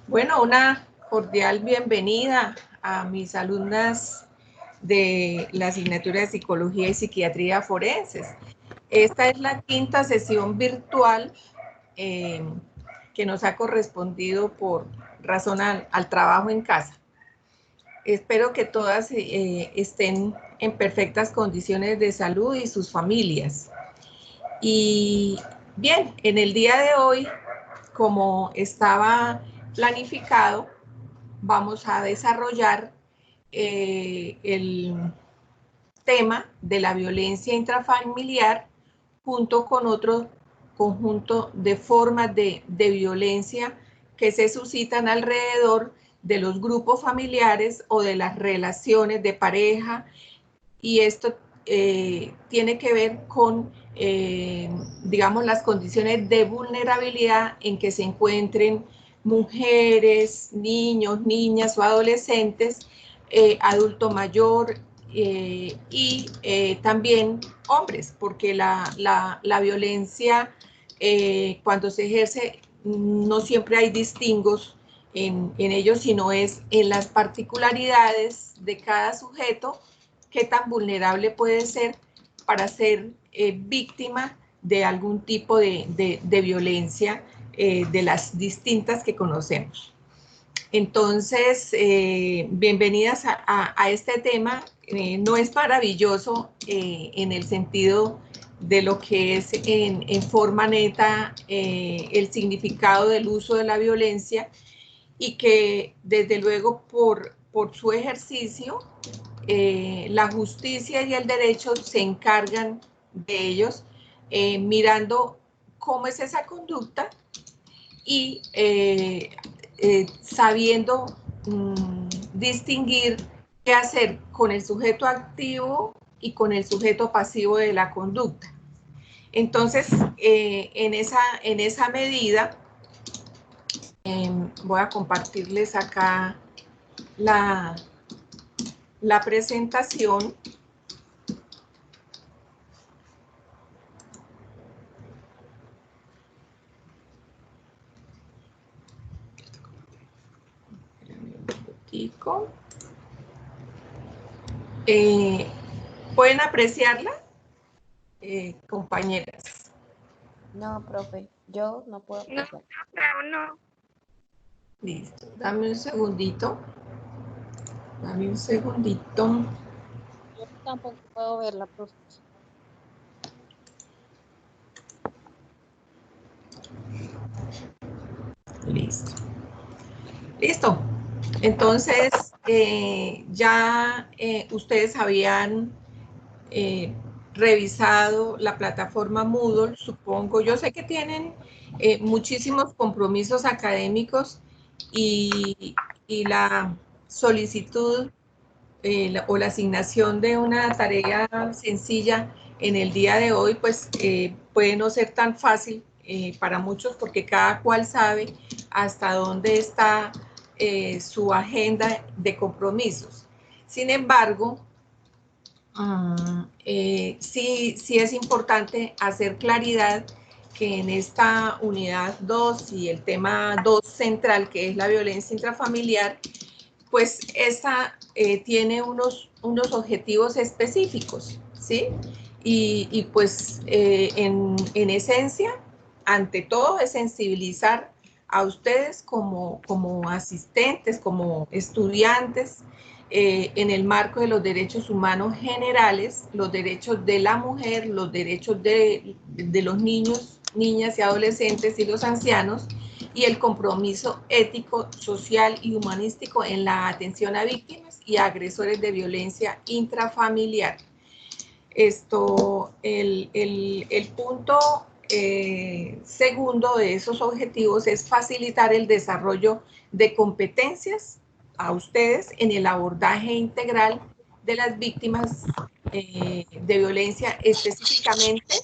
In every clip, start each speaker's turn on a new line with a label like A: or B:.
A: Bueno, una cordial bienvenida a mis alumnas de la asignatura de Psicología y Psiquiatría Forenses. Esta es la quinta sesión virtual que nos ha correspondido por razón al trabajo en casa. Espero que todas estén en perfectas condiciones de salud y sus familias. Y bien, en el día de hoy, como estaba planificado, vamos a desarrollar el tema de la violencia intrafamiliar junto con otro conjunto de formas de violencia que se suscitan alrededor de los grupos familiares o de las relaciones de pareja, y esto tiene que ver con, digamos, las condiciones de vulnerabilidad en que se encuentren mujeres, niños, niñas o adolescentes, adulto mayor y también hombres, porque la violencia cuando se ejerce no siempre hay distingos en ellos, sino es en las particularidades de cada sujeto qué tan vulnerable puede ser para ser víctima de algún tipo de violencia de las distintas que conocemos. Entonces, bienvenidas a este tema. No es maravilloso en el sentido de lo que es en forma neta el significado del uso de la violencia, y que desde luego por su ejercicio la justicia y el derecho se encargan de ellos, mirando cómo es esa conducta y sabiendo distinguir qué hacer con el sujeto activo y con el sujeto pasivo de la conducta. Entonces, en esa medida, voy a compartirles acá la presentación. ¿Pueden apreciarla, compañeras?
B: No, profe, yo no puedo apreciar.
C: No.
A: Listo, dame un segundito. Dame un segundito.
B: Yo tampoco puedo verla, profe.
A: Listo. Listo. Entonces, ya ustedes habían revisado la plataforma Moodle, supongo. Yo sé que tienen muchísimos compromisos académicos y la solicitud o la asignación de una tarea sencilla en el día de hoy, pues puede no ser tan fácil para muchos, porque cada cual sabe hasta dónde está su agenda de compromisos. Sin embargo, sí es importante hacer claridad que en esta unidad 2 y el tema 2 central, que es la violencia intrafamiliar, pues esta tiene unos objetivos específicos, ¿sí? Y pues en esencia, ante todo, es sensibilizar a ustedes como asistentes, como estudiantes, en el marco de los derechos humanos generales, los derechos de la mujer, los derechos de los niños, niñas y adolescentes y los ancianos, y el compromiso ético, social y humanístico en la atención a víctimas y agresores de violencia intrafamiliar. El punto segundo de esos objetivos es facilitar el desarrollo de competencias a ustedes en el abordaje integral de las víctimas de violencia, específicamente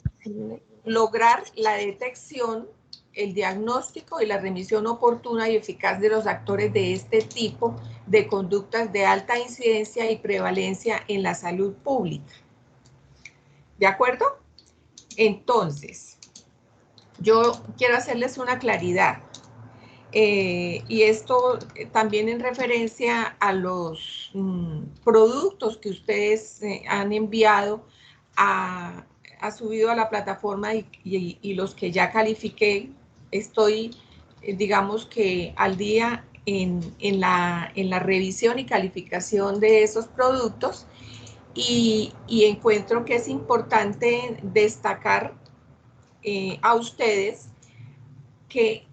A: lograr la detección, el diagnóstico y la remisión oportuna y eficaz de los actores de este tipo de conductas de alta incidencia y prevalencia en la salud pública. ¿De acuerdo? Entonces, yo quiero hacerles una claridad. y esto también en referencia a los productos que ustedes han enviado, ha subido a la plataforma y los que ya califiqué, estoy, digamos que al día en la revisión y calificación de esos productos, y encuentro que es importante destacar a ustedes que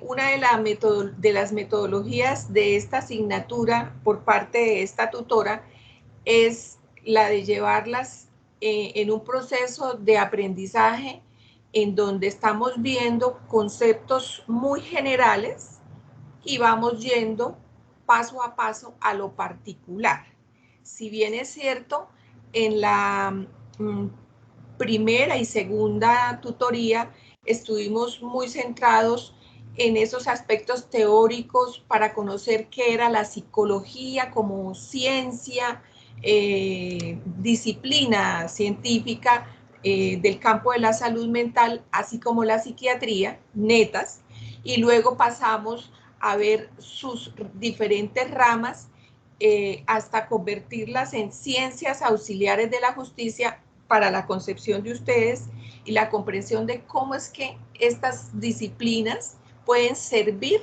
A: una de las metodologías de esta asignatura por parte de esta tutora es la de llevarlas en un proceso de aprendizaje en donde estamos viendo conceptos muy generales y vamos yendo paso a paso a lo particular. Si bien es cierto, en la primera y segunda tutoría estuvimos muy centrados en esos aspectos teóricos para conocer qué era la psicología como ciencia, disciplina científica del campo de la salud mental, así como la psiquiatría, netas, y luego pasamos a ver sus diferentes ramas hasta convertirlas en ciencias auxiliares de la justicia para la concepción de ustedes y la comprensión de cómo es que estas disciplinas pueden servir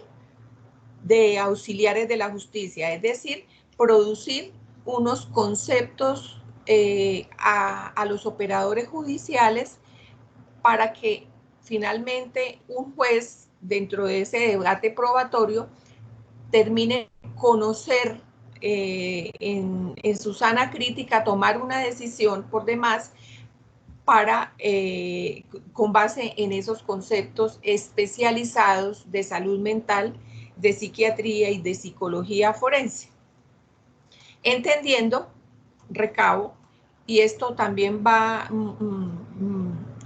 A: de auxiliares de la justicia, es decir, producir unos conceptos a los operadores judiciales para que finalmente un juez, dentro de ese debate probatorio, termine conocer en su sana crítica, tomar una decisión por demás para, con base en esos conceptos especializados de salud mental, de psiquiatría y de psicología forense. Entendiendo, recabo, y esto también va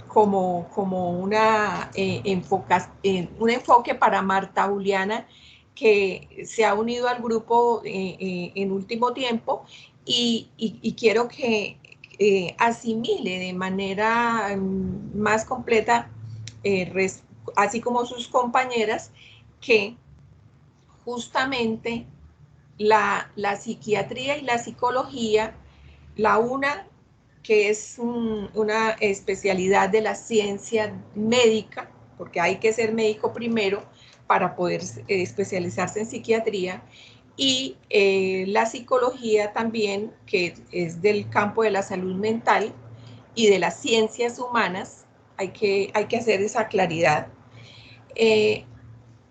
A: como una, un enfoque para Marta Juliana, que se ha unido al grupo en último tiempo, y quiero que asimile de manera más completa, así como sus compañeras, que justamente la psiquiatría y la psicología, la una que es una especialidad de la ciencia médica, porque hay que ser médico primero para poder especializarse en psiquiatría, y la psicología también, que es del campo de la salud mental y de las ciencias humanas, hay que hacer esa claridad.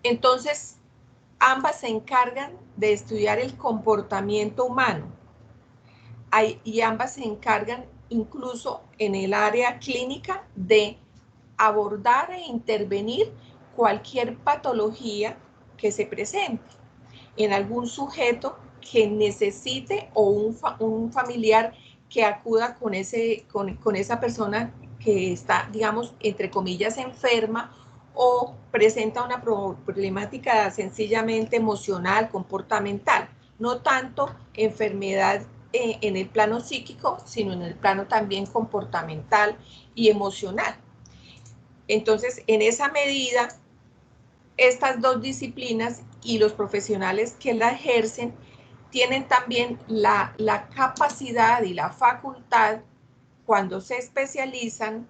A: Entonces, ambas se encargan de estudiar el comportamiento humano y ambas se encargan incluso en el área clínica de abordar e intervenir cualquier patología que se presente en algún sujeto que necesite o un familiar que acuda con esa persona que está, digamos, entre comillas, enferma o presenta una problemática sencillamente emocional, comportamental, no tanto enfermedad en el plano psíquico, sino en el plano también comportamental y emocional. Entonces, en esa medida, estas dos disciplinas y los profesionales que la ejercen tienen también la capacidad y la facultad, cuando se especializan,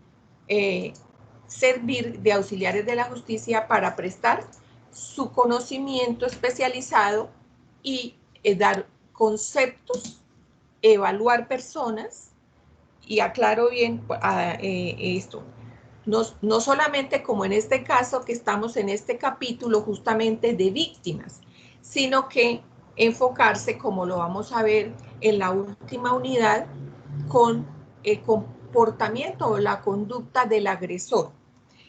A: servir de auxiliares de la justicia para prestar su conocimiento especializado y dar conceptos, evaluar personas, y aclaro bien esto, no solamente como en este caso que estamos en este capítulo justamente de víctimas, sino que enfocarse, como lo vamos a ver en la última unidad, con el comportamiento o la conducta del agresor,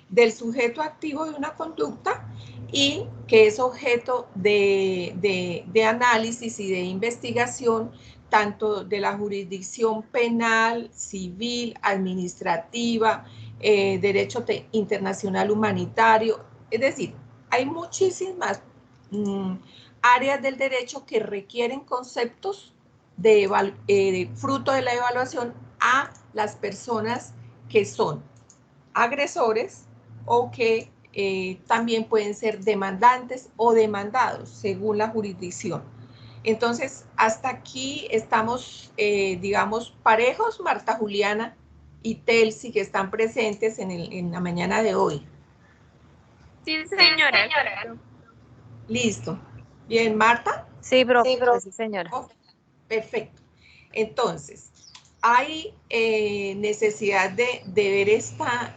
A: del sujeto activo de una conducta y que es objeto de análisis y de investigación tanto de la jurisdicción penal, civil, administrativa, derecho internacional humanitario. Es decir, hay muchísimas áreas del derecho que requieren conceptos de fruto de la evaluación a las personas que son agresores o que también pueden ser demandantes o demandados según la jurisdicción. Entonces, hasta aquí estamos, digamos, parejos, Marta Juliana y Telsi, que están presentes en la mañana de hoy.
C: Sí, señora.
A: Listo. Bien, Marta.
B: Sí, profe, sí, señora.
A: Oh, perfecto. Entonces, hay necesidad de ver esta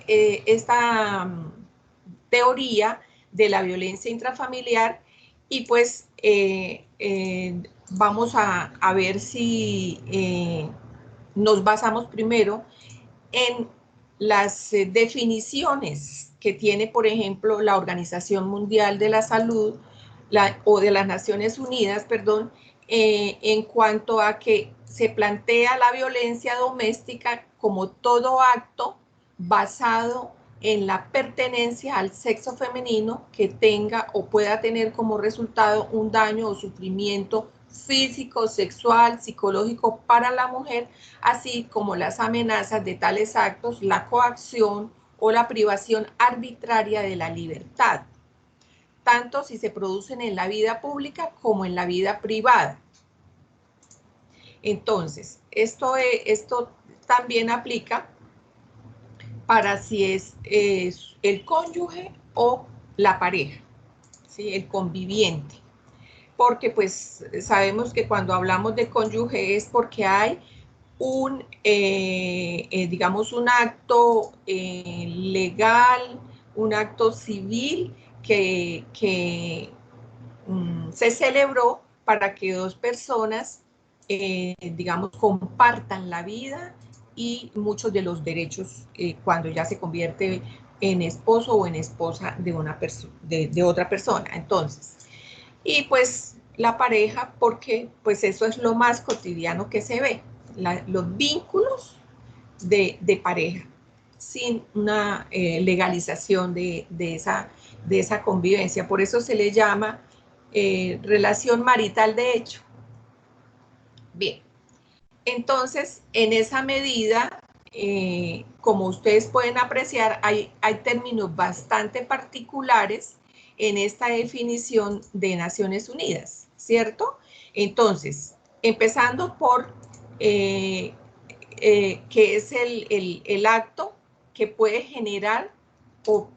A: teoría de la violencia intrafamiliar y pues vamos a ver si nos basamos primero en las definiciones que tiene, por ejemplo, la Organización Mundial de la Salud o de las Naciones Unidas, perdón, en cuanto a que se plantea la violencia doméstica como todo acto basado en la pertenencia al sexo femenino que tenga o pueda tener como resultado un daño o sufrimiento físico, sexual, psicológico para la mujer, así como las amenazas de tales actos, la coacción o la privación arbitraria de la libertad, tanto si se producen en la vida pública como en la vida privada. Entonces, esto también aplica para si es el cónyuge o la pareja, ¿sí? El conviviente. Porque pues sabemos que cuando hablamos de cónyuge es porque hay digamos, un acto legal, un acto civil que se celebró para que dos personas, digamos, compartan la vida y muchos de los derechos cuando ya se convierte en esposo o en esposa de otra persona. Entonces, y pues la pareja, porque pues eso es lo más cotidiano que se ve, los vínculos de pareja, sin una legalización de esa convivencia. Por eso se le llama relación marital de hecho. Bien, entonces en esa medida, como ustedes pueden apreciar, hay términos bastante particulares en esta definición de Naciones Unidas, ¿cierto? Entonces, empezando por que es el acto que puede generar o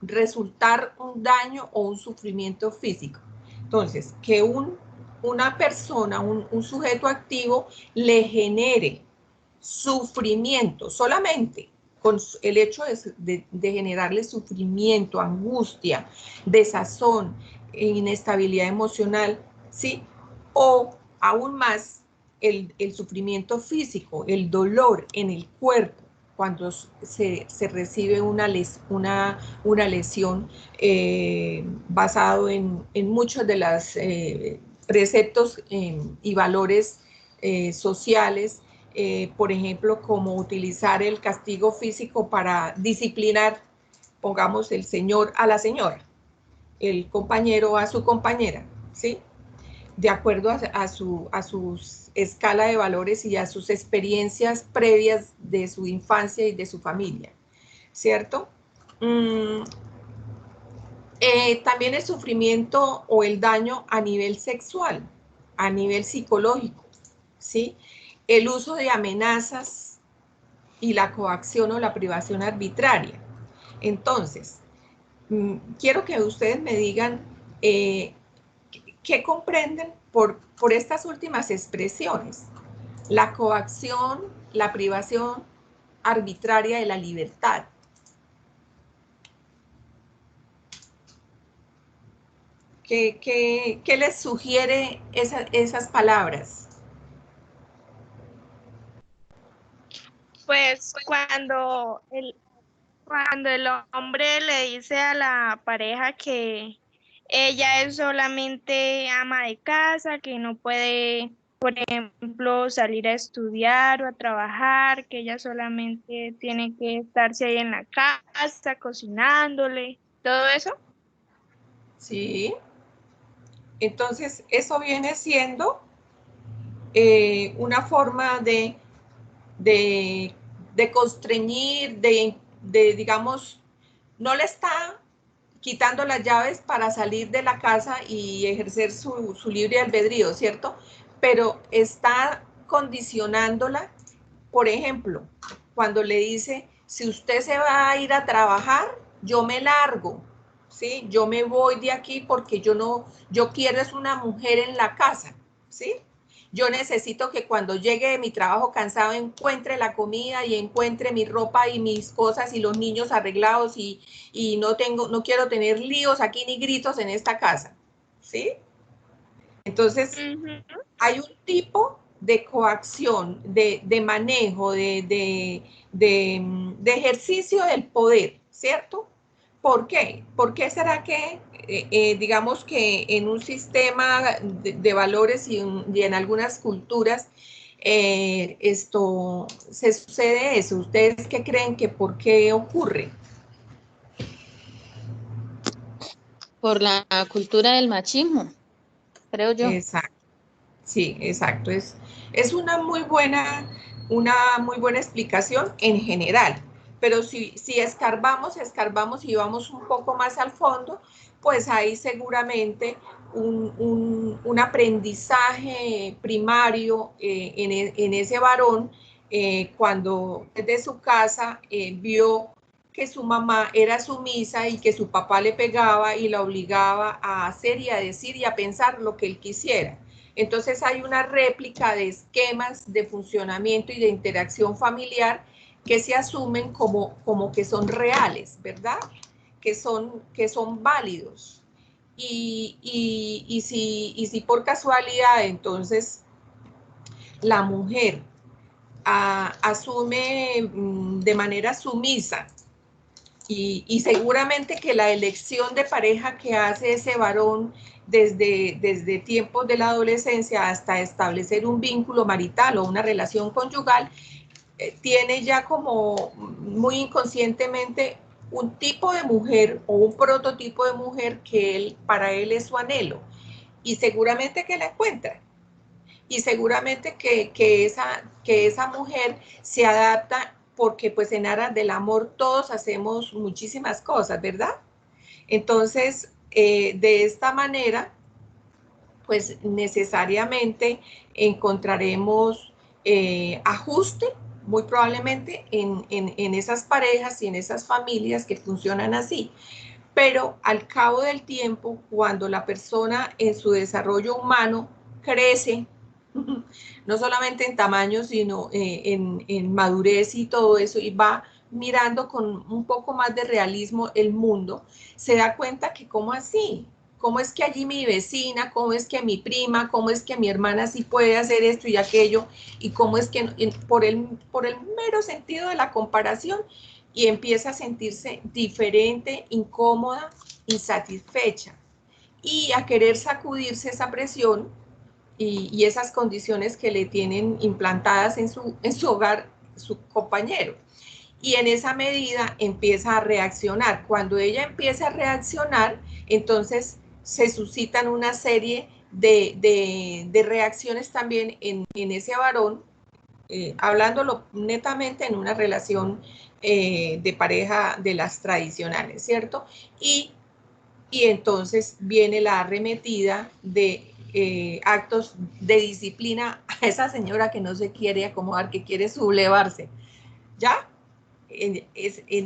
A: resultar un daño o un sufrimiento físico. Entonces, que una persona, un sujeto activo, le genere sufrimiento solamente con el hecho de generarle sufrimiento, angustia, desazón, inestabilidad emocional, ¿sí? O aún más el sufrimiento físico, el dolor en el cuerpo, cuando se recibe una lesión basado en muchos de los preceptos y valores sociales, por ejemplo, como utilizar el castigo físico para disciplinar, pongamos, el señor a la señora, el compañero a su compañera, ¿sí? De acuerdo a su escala de valores y a sus experiencias previas de su infancia y de su familia, ¿cierto? También el sufrimiento o el daño a nivel sexual, a nivel psicológico, ¿sí? El uso de amenazas y la coacción o la privación arbitraria. Entonces, quiero que ustedes me digan qué comprenden por estas últimas expresiones. La coacción, la privación arbitraria de la libertad. ¿Qué les sugiere esas palabras?
C: Pues cuando el hombre le dice a la pareja que ella es solamente ama de casa, que no puede, por ejemplo, salir a estudiar o a trabajar, que ella solamente tiene que estarse ahí en la casa, cocinándole, todo eso.
A: Sí. Entonces, eso viene siendo una forma de constreñir, digamos, no le está quitando las llaves para salir de la casa y ejercer su libre albedrío, ¿cierto? Pero está condicionándola, por ejemplo, cuando le dice, si usted se va a ir a trabajar, yo me largo, ¿sí? Yo me voy de aquí porque yo quiero es una mujer en la casa, ¿sí? Yo necesito que cuando llegue de mi trabajo cansado encuentre la comida y encuentre mi ropa y mis cosas y los niños arreglados y no quiero tener líos aquí ni gritos en esta casa, ¿sí? Entonces, hay un tipo de coacción, de manejo, de ejercicio del poder, ¿cierto? ¿Por qué? ¿Por qué será que, digamos que en un sistema de valores y en algunas culturas esto se sucede eso? ¿Ustedes qué creen que por qué ocurre?
D: Por la cultura del machismo, creo yo.
A: Exacto. Sí, exacto. Es una muy buena explicación en general, pero si escarbamos y vamos un poco más al fondo, pues hay seguramente un aprendizaje primario en ese varón cuando desde su casa vio que su mamá era sumisa y que su papá le pegaba y la obligaba a hacer y a decir y a pensar lo que él quisiera. Entonces hay una réplica de esquemas de funcionamiento y de interacción familiar que se asumen como que son reales, ¿verdad? Que son válidos. Y si por casualidad entonces la mujer asume de manera sumisa y seguramente que la elección de pareja que hace ese varón desde tiempos de la adolescencia hasta establecer un vínculo marital o una relación conyugal, tiene ya como muy inconscientemente un tipo de mujer o un prototipo de mujer que para él es su anhelo. Y seguramente que la encuentra. Y seguramente que esa mujer se adapta porque pues en aras del amor todos hacemos muchísimas cosas, ¿verdad? Entonces, de esta manera, pues necesariamente encontraremos ajuste, muy probablemente, en esas parejas y en esas familias que funcionan así. Pero al cabo del tiempo, cuando la persona en su desarrollo humano crece, no solamente en tamaño, sino en madurez y todo eso, y va mirando con un poco más de realismo el mundo, se da cuenta que ¿cómo así? ¿Cómo es que allí mi vecina, cómo es que mi prima, cómo es que mi hermana sí puede hacer esto y aquello? Y cómo es que por el mero sentido de la comparación, y empieza a sentirse diferente, incómoda, insatisfecha y a querer sacudirse esa presión y esas condiciones que le tienen implantadas en su hogar su compañero. Y en esa medida empieza a reaccionar. Cuando ella empieza a reaccionar, entonces se suscitan una serie de reacciones también en ese varón, hablándolo netamente en una relación de pareja de las tradicionales, ¿cierto? Y entonces viene la arremetida de actos de disciplina a esa señora que no se quiere acomodar, que quiere sublevarse. ¿Ya? En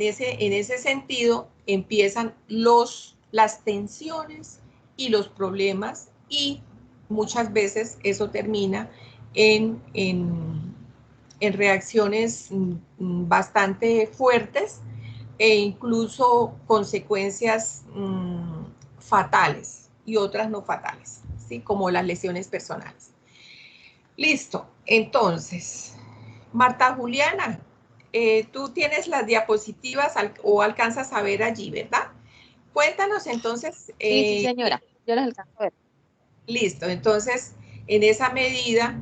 A: ese sentido empiezan las tensiones y los problemas, y muchas veces eso termina en reacciones bastante fuertes e incluso consecuencias fatales y otras no fatales, ¿sí? Como las lesiones personales. Listo, entonces, Marta Juliana, tú tienes las diapositivas o alcanzas a ver allí, ¿verdad? Cuéntanos entonces.
D: Sí, señora, yo las alcanzo a ver.
A: Listo, entonces, en esa medida,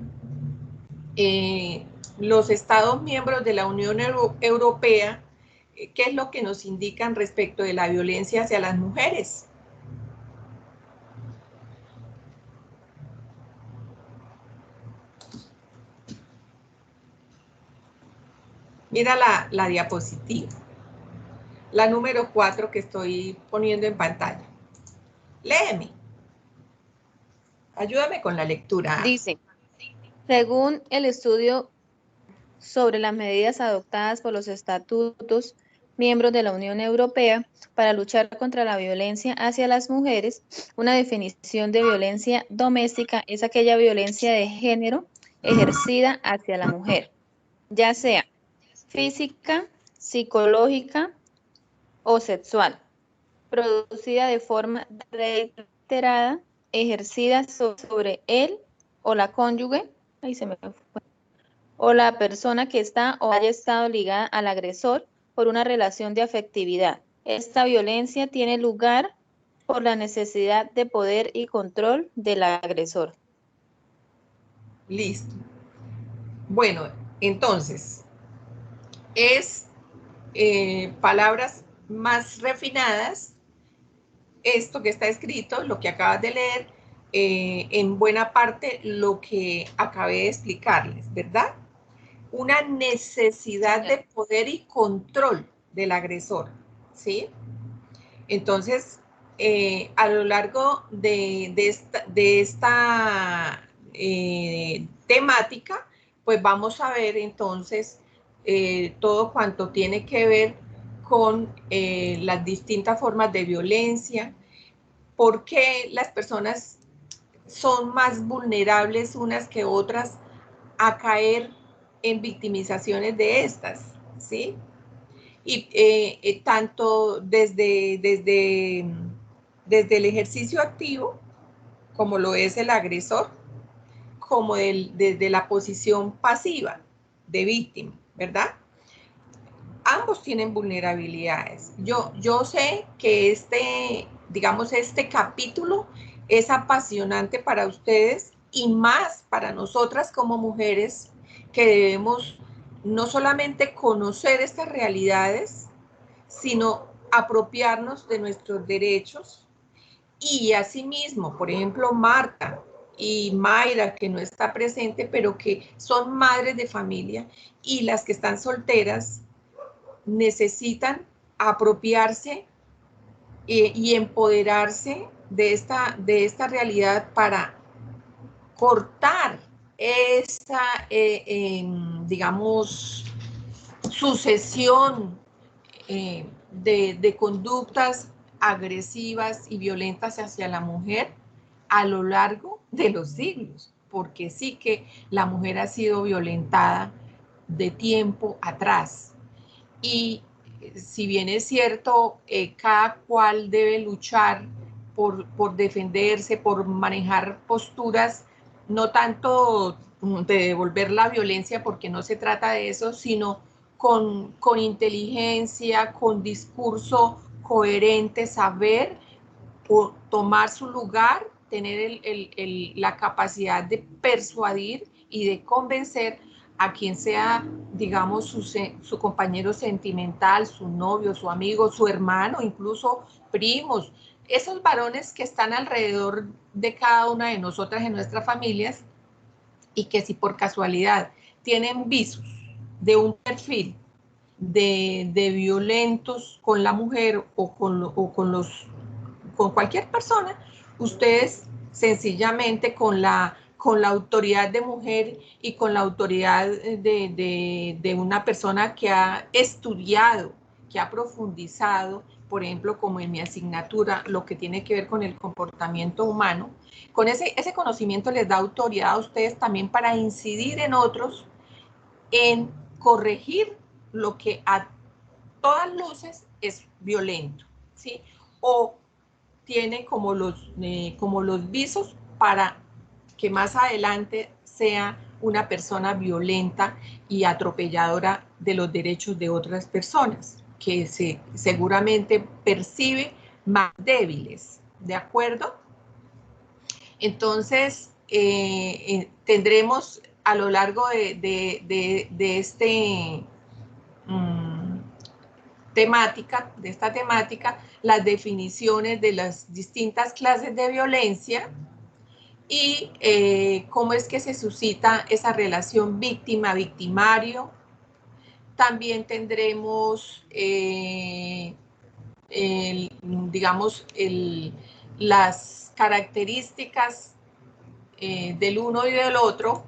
A: los Estados miembros de la Unión Europea, ¿qué es lo que nos indican respecto de la violencia hacia las mujeres? Mira la diapositiva. La número 4 que estoy poniendo en pantalla. Léeme. Ayúdame con la lectura.
D: Dice, según el estudio sobre las medidas adoptadas por los estatutos miembros de la Unión Europea para luchar contra la violencia hacia las mujeres, una definición de violencia doméstica es aquella violencia de género ejercida hacia la mujer, ya sea física, psicológica o sexual, producida de forma reiterada, ejercida sobre él o la cónyuge, ahí se me fue, o la persona que está o haya estado ligada al agresor por una relación de afectividad. Esta violencia tiene lugar por la necesidad de poder y control del agresor.
A: Listo. Bueno, entonces, es palabras más refinadas, esto que está escrito, lo que acabas de leer, en buena parte lo que acabé de explicarles, ¿verdad? Una necesidad de poder y control del agresor, ¿sí? Entonces, a lo largo de esta temática, pues vamos a ver entonces todo cuanto tiene que ver con las distintas formas de violencia, por qué las personas son más vulnerables unas que otras a caer en victimizaciones de estas, ¿sí? Y tanto desde el ejercicio activo, como lo es el agresor, como desde la posición pasiva de víctima, ¿verdad? Ambos tienen vulnerabilidades. Yo sé que digamos, este capítulo es apasionante para ustedes y más para nosotras como mujeres que debemos no solamente conocer estas realidades, sino apropiarnos de nuestros derechos. Y asimismo, por ejemplo, Marta y Mayra, que no está presente, pero que son madres de familia, y las que están solteras, necesitan apropiarse y empoderarse de esta realidad para cortar esa, digamos, sucesión de conductas agresivas y violentas hacia la mujer a lo largo de los siglos, porque sí que la mujer ha sido violentada de tiempo atrás. Y si bien es cierto, cada cual debe luchar por defenderse, por manejar posturas, no tanto de devolver la violencia, porque no se trata de eso, sino con inteligencia, con discurso coherente, saber tomar su lugar, tener la capacidad de persuadir y de convencer a quien sea, digamos, su compañero sentimental, su novio, su amigo, su hermano, incluso primos, esos varones que están alrededor de cada una de nosotras en nuestras familias y que si por casualidad tienen visos de un perfil de violentos con la mujer o con cualquier persona, ustedes sencillamente con la autoridad de mujer y con la autoridad de una persona que ha estudiado, que ha profundizado, por ejemplo, como en mi asignatura, lo que tiene que ver con el comportamiento humano, con ese conocimiento les da autoridad a ustedes también para incidir en otros, en corregir lo que a todas luces es violento, ¿sí? O tiene como los visos para que más adelante sea una persona violenta y atropelladora de los derechos de otras personas, que seguramente percibe más débiles, ¿de acuerdo? Entonces, tendremos a lo largo de esta temática, las definiciones de las distintas clases de violencia y cómo es que se suscita esa relación víctima-victimario, También tendremos, las características del uno y del otro,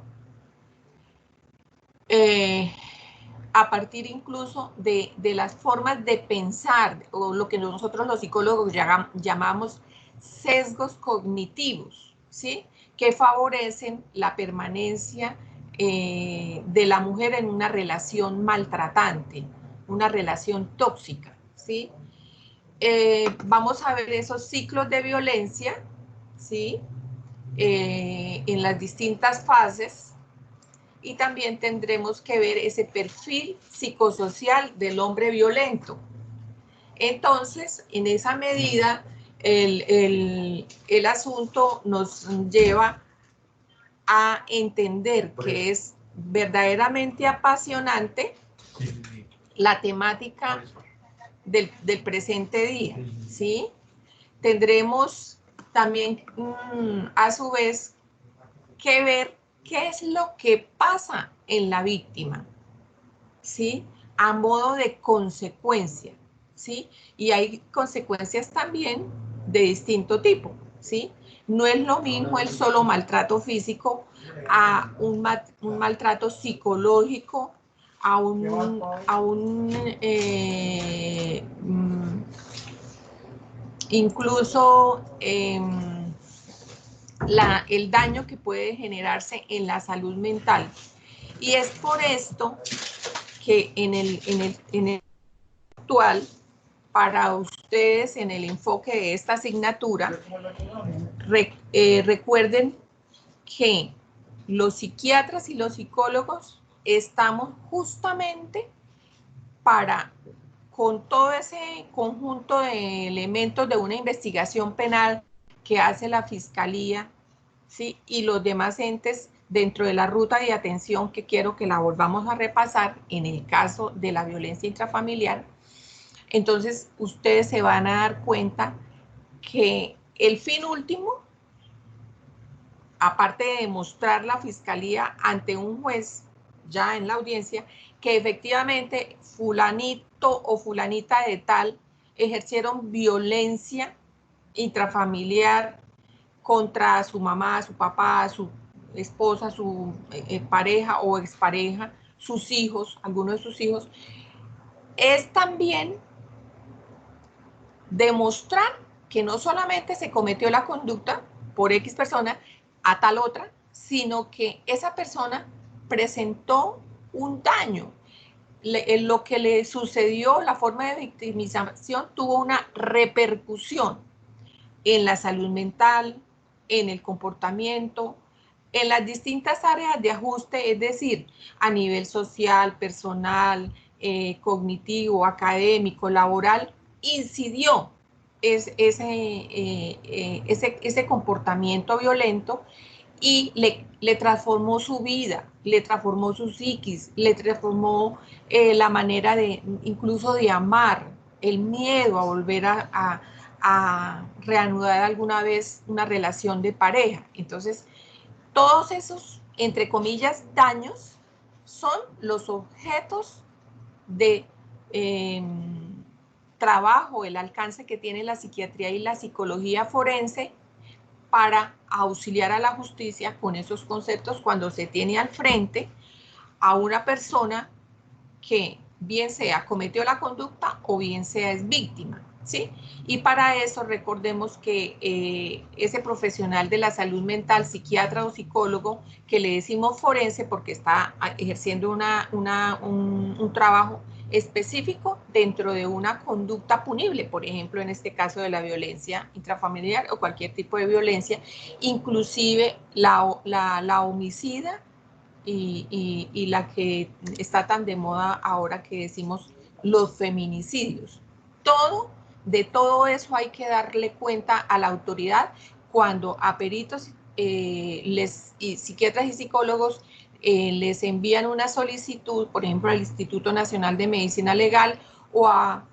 A: a partir incluso de las formas de pensar, o lo que nosotros los psicólogos llamamos sesgos cognitivos, ¿sí? Que favorecen la permanencia de la mujer en una relación maltratante, una relación tóxica, ¿sí? Vamos a ver esos ciclos de violencia, ¿sí? En las distintas fases, y también tendremos que ver ese perfil psicosocial del hombre violento. Entonces, en esa medida, el asunto nos lleva a entender que es verdaderamente apasionante la temática del presente día, ¿sí? Tendremos también, a su vez, que ver qué es lo que pasa en la víctima, ¿sí? A modo de consecuencia, ¿sí? Y hay consecuencias también de distinto tipo, ¿sí? No es lo mismo el solo maltrato físico a un maltrato psicológico, incluso el daño que puede generarse en la salud mental. Y es por esto que en el actual, para ustedes, en el enfoque de esta asignatura, recuerden que los psiquiatras y los psicólogos estamos justamente para, con todo ese conjunto de elementos de una investigación penal que hace la Fiscalía, ¿sí? Y los demás entes dentro de la ruta de atención, que quiero que la volvamos a repasar en el caso de la violencia intrafamiliar. Entonces, ustedes se van a dar cuenta que el fin último, aparte de demostrar la Fiscalía ante un juez ya en la audiencia, que efectivamente fulanito o fulanita de tal ejercieron violencia intrafamiliar contra su mamá, su papá, su esposa, su pareja o expareja, sus hijos, algunos de sus hijos, es también demostrar que no solamente se cometió la conducta por X persona a tal otra, sino que esa persona presentó un daño. Lo que le sucedió, la forma de victimización, tuvo una repercusión en la salud mental, en el comportamiento, en las distintas áreas de ajuste, es decir, a nivel social, personal, cognitivo, académico, laboral, incidió ese comportamiento violento y le transformó su vida, le transformó su psiquis, le transformó la manera de incluso de amar, el miedo a volver a reanudar alguna vez una relación de pareja. Entonces, todos esos, entre comillas, daños son los objetos de trabajo, el alcance que tiene la psiquiatría y la psicología forense para auxiliar a la justicia con esos conceptos cuando se tiene al frente a una persona que bien sea cometió la conducta o bien sea es víctima, ¿sí? Y para eso recordemos que ese profesional de la salud mental, psiquiatra o psicólogo, que le decimos forense porque está ejerciendo un trabajo específico dentro de una conducta punible, por ejemplo, en este caso de la violencia intrafamiliar o cualquier tipo de violencia, inclusive la homicida, y la que está tan de moda ahora que decimos los feminicidios. De todo eso hay que darle cuenta a la autoridad cuando a peritos, psiquiatras y psicólogos les envían una solicitud, por ejemplo, al Instituto Nacional de Medicina Legal o a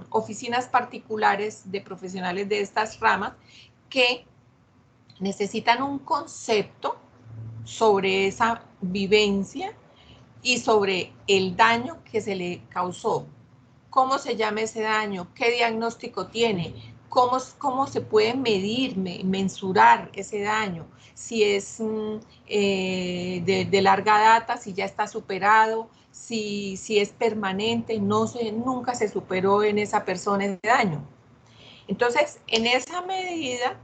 A: oficinas particulares de profesionales de estas ramas que necesitan un concepto sobre esa vivencia y sobre el daño que se le causó. ¿Cómo se llama ese daño? ¿Qué diagnóstico tiene? ¿Cómo se puede medir, mensurar ese daño? Si es de larga data, si ya está superado, si es permanente, nunca se superó en esa persona ese daño. Entonces, en esa medida,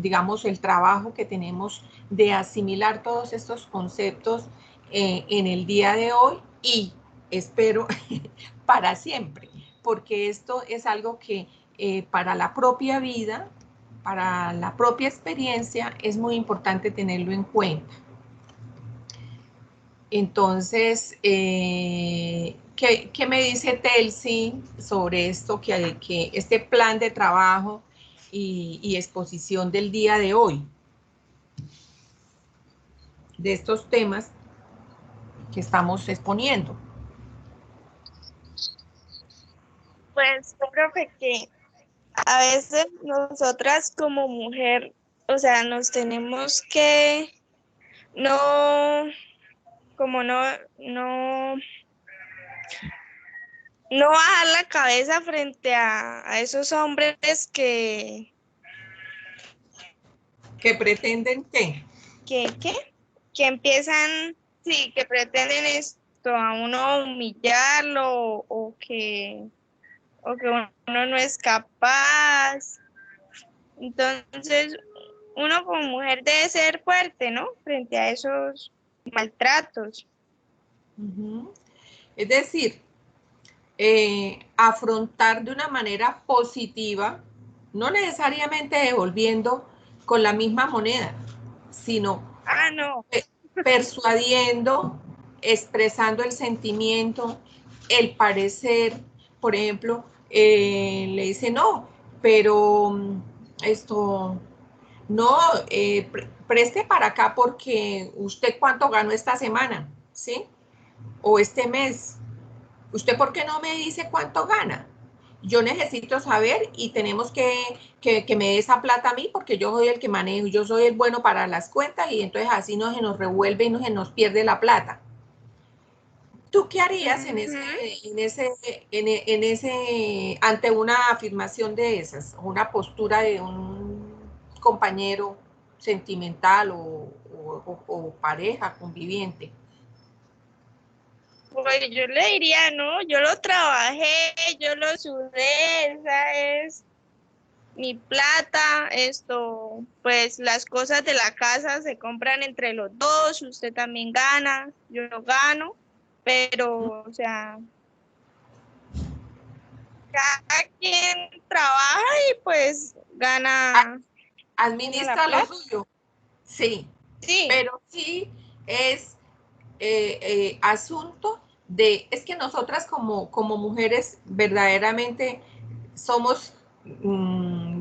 A: digamos, el trabajo que tenemos de asimilar todos estos conceptos en el día de hoy y espero para siempre, porque esto es algo que para la propia vida, para la propia experiencia, es muy importante tenerlo en cuenta. Entonces, ¿qué me dice Telsi sobre esto, que este plan de trabajo y exposición del día de hoy? De estos temas que estamos exponiendo.
C: Pues, profe, que a veces nosotras como mujer, o sea, nos tenemos que no, como no bajar la cabeza frente a esos hombres que
A: pretenden ¿qué?
C: Que empiezan, sí, que pretenden esto, a uno humillarlo o que uno no es capaz. Entonces, uno como mujer debe ser fuerte, ¿no? Frente a esos maltratos.
A: Es decir, afrontar de una manera positiva, no necesariamente devolviendo con la misma moneda, sino
C: No.
A: Persuadiendo, expresando el sentimiento, el parecer. Por ejemplo, le dice, no, pero esto, no, preste para acá porque usted cuánto ganó esta semana, ¿sí? O este mes. ¿Usted por qué no me dice cuánto gana? Yo necesito saber y tenemos que me dé esa plata a mí porque yo soy el que manejo, yo soy el bueno para las cuentas y entonces así no se nos revuelve y no se nos pierde la plata. ¿Tú qué harías ante una afirmación de esas, una postura de un compañero sentimental o pareja, conviviente?
C: Pues yo le diría, no, yo lo trabajé, yo lo sudé, esa es mi plata, esto, pues las cosas de la casa se compran entre los dos, usted también gana, yo gano, pero, o sea, cada quien trabaja y pues gana la
A: Administra lo
C: plata.
A: suyo, sí,
C: Sí.
A: pero sí es asunto es que nosotras como mujeres verdaderamente somos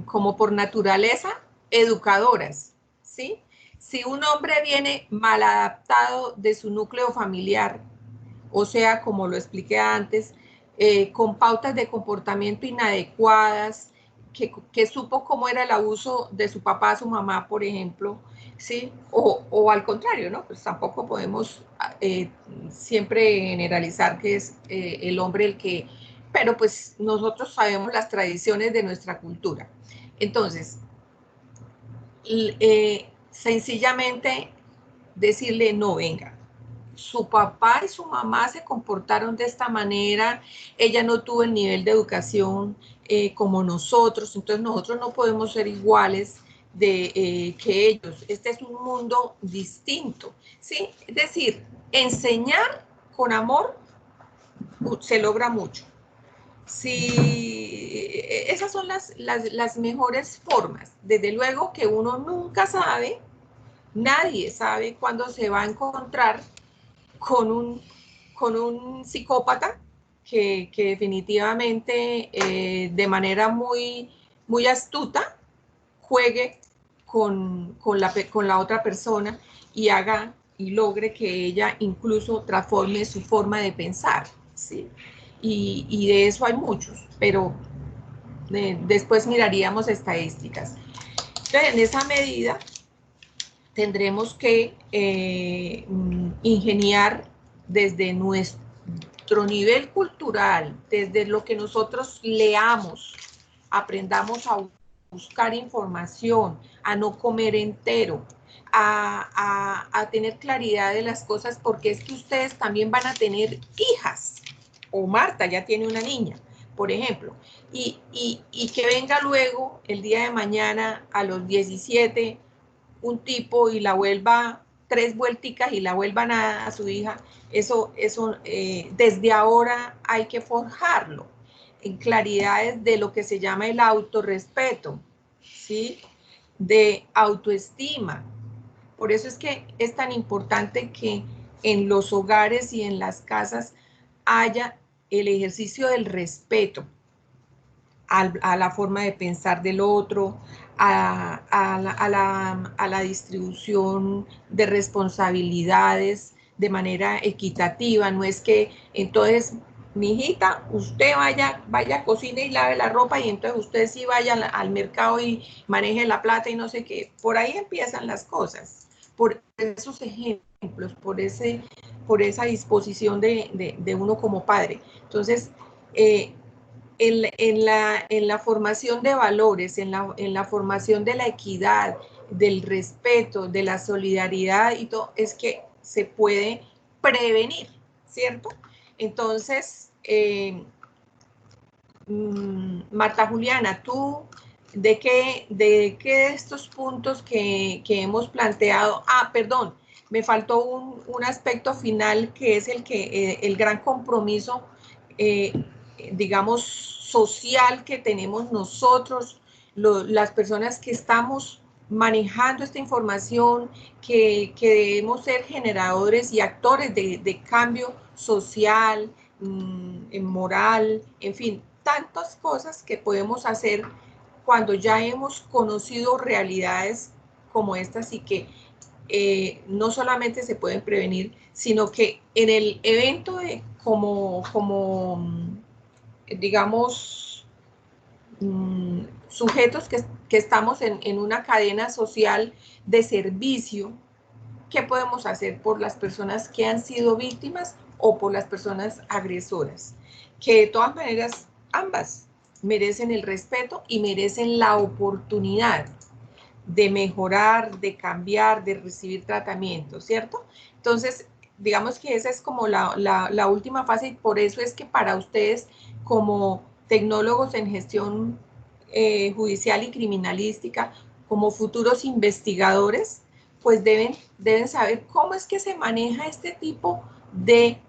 A: como por naturaleza educadoras, ¿sí? Si un hombre viene mal adaptado de su núcleo familiar, o sea, como lo expliqué antes, con pautas de comportamiento inadecuadas, que supo cómo era el abuso de su papá, su mamá, por ejemplo, ¿sí? O al contrario, ¿no? Pues tampoco podemos siempre generalizar que es el hombre el que, pero pues nosotros sabemos las tradiciones de nuestra cultura. Entonces, sencillamente decirle, no, venga, su papá y su mamá se comportaron de esta manera, ella no tuvo el nivel de educación como nosotros, entonces nosotros no podemos ser iguales que ellos. Este es un mundo distinto, ¿sí? Es decir, enseñar con amor se logra mucho. Sí, esas son las mejores formas. Desde luego que uno nunca sabe, nadie sabe cuándo se va a encontrar con un psicópata que definitivamente de manera muy astuta juegue con la otra persona y haga y logre que ella incluso transforme su forma de pensar, ¿sí? Y de eso hay muchos, pero después miraríamos estadísticas. Entonces, en esa medida, tendremos que ingeniar desde nuestro nivel cultural, desde lo que nosotros leamos, aprendamos a buscar información, a no comer entero, a tener claridad de las cosas, porque es que ustedes también van a tener hijas, o Marta ya tiene una niña, por ejemplo, y que venga luego el día de mañana a los 17 un tipo y la vuelva 3 vuelticas y la vuelvan a su hija, eso desde ahora hay que forjarlo en claridades de lo que se llama el autorrespeto, ¿sí? De autoestima. Por eso es que es tan importante que en los hogares y en las casas haya el ejercicio del respeto a la forma de pensar del otro, a la distribución de responsabilidades de manera equitativa. No es que entonces, mi hijita, usted vaya, cocine y lave la ropa, y entonces usted sí vaya al mercado y maneje la plata y no sé qué. Por ahí empiezan las cosas, por esos ejemplos, por esa disposición de uno como padre. Entonces, en la formación de valores, en la formación de la equidad, del respeto, de la solidaridad y todo, es que se puede prevenir, ¿cierto? Entonces, Marta Juliana, tú, ¿de qué de estos puntos que hemos planteado? Perdón, me faltó un aspecto final, que es el gran compromiso, digamos, social que tenemos nosotros, las personas que estamos manejando esta información, que debemos ser generadores y actores de cambio social, moral, en fin, tantas cosas que podemos hacer cuando ya hemos conocido realidades como estas, y que no solamente se pueden prevenir, sino que en el evento de como digamos, sujetos que estamos en una cadena social de servicio, ¿qué podemos hacer por las personas que han sido víctimas o por las personas agresoras? Que de todas maneras ambas merecen el respeto y merecen la oportunidad de mejorar, de cambiar, de recibir tratamiento, ¿cierto? Entonces, digamos que esa es como la última fase, y por eso es que para ustedes, como tecnólogos en gestión judicial y criminalística, como futuros investigadores, pues deben saber cómo es que se maneja este tipo de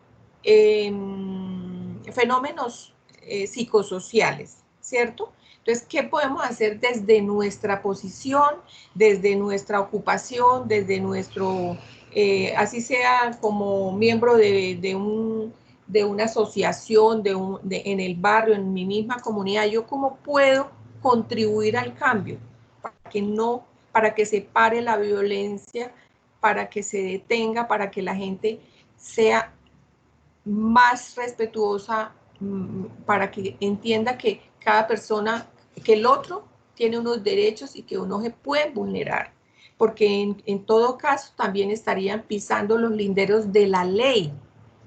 A: fenómenos psicosociales, ¿cierto? Entonces, ¿qué podemos hacer desde nuestra posición, desde nuestra ocupación, desde nuestro, así sea como miembro de una asociación, en el barrio, en mi misma comunidad? ¿Yo cómo puedo contribuir al cambio para que se pare la violencia, para que se detenga, para que la gente sea más respetuosa, para que entienda que cada persona, que el otro tiene unos derechos y que uno se puede vulnerar, porque en todo caso también estarían pisando los linderos de la ley,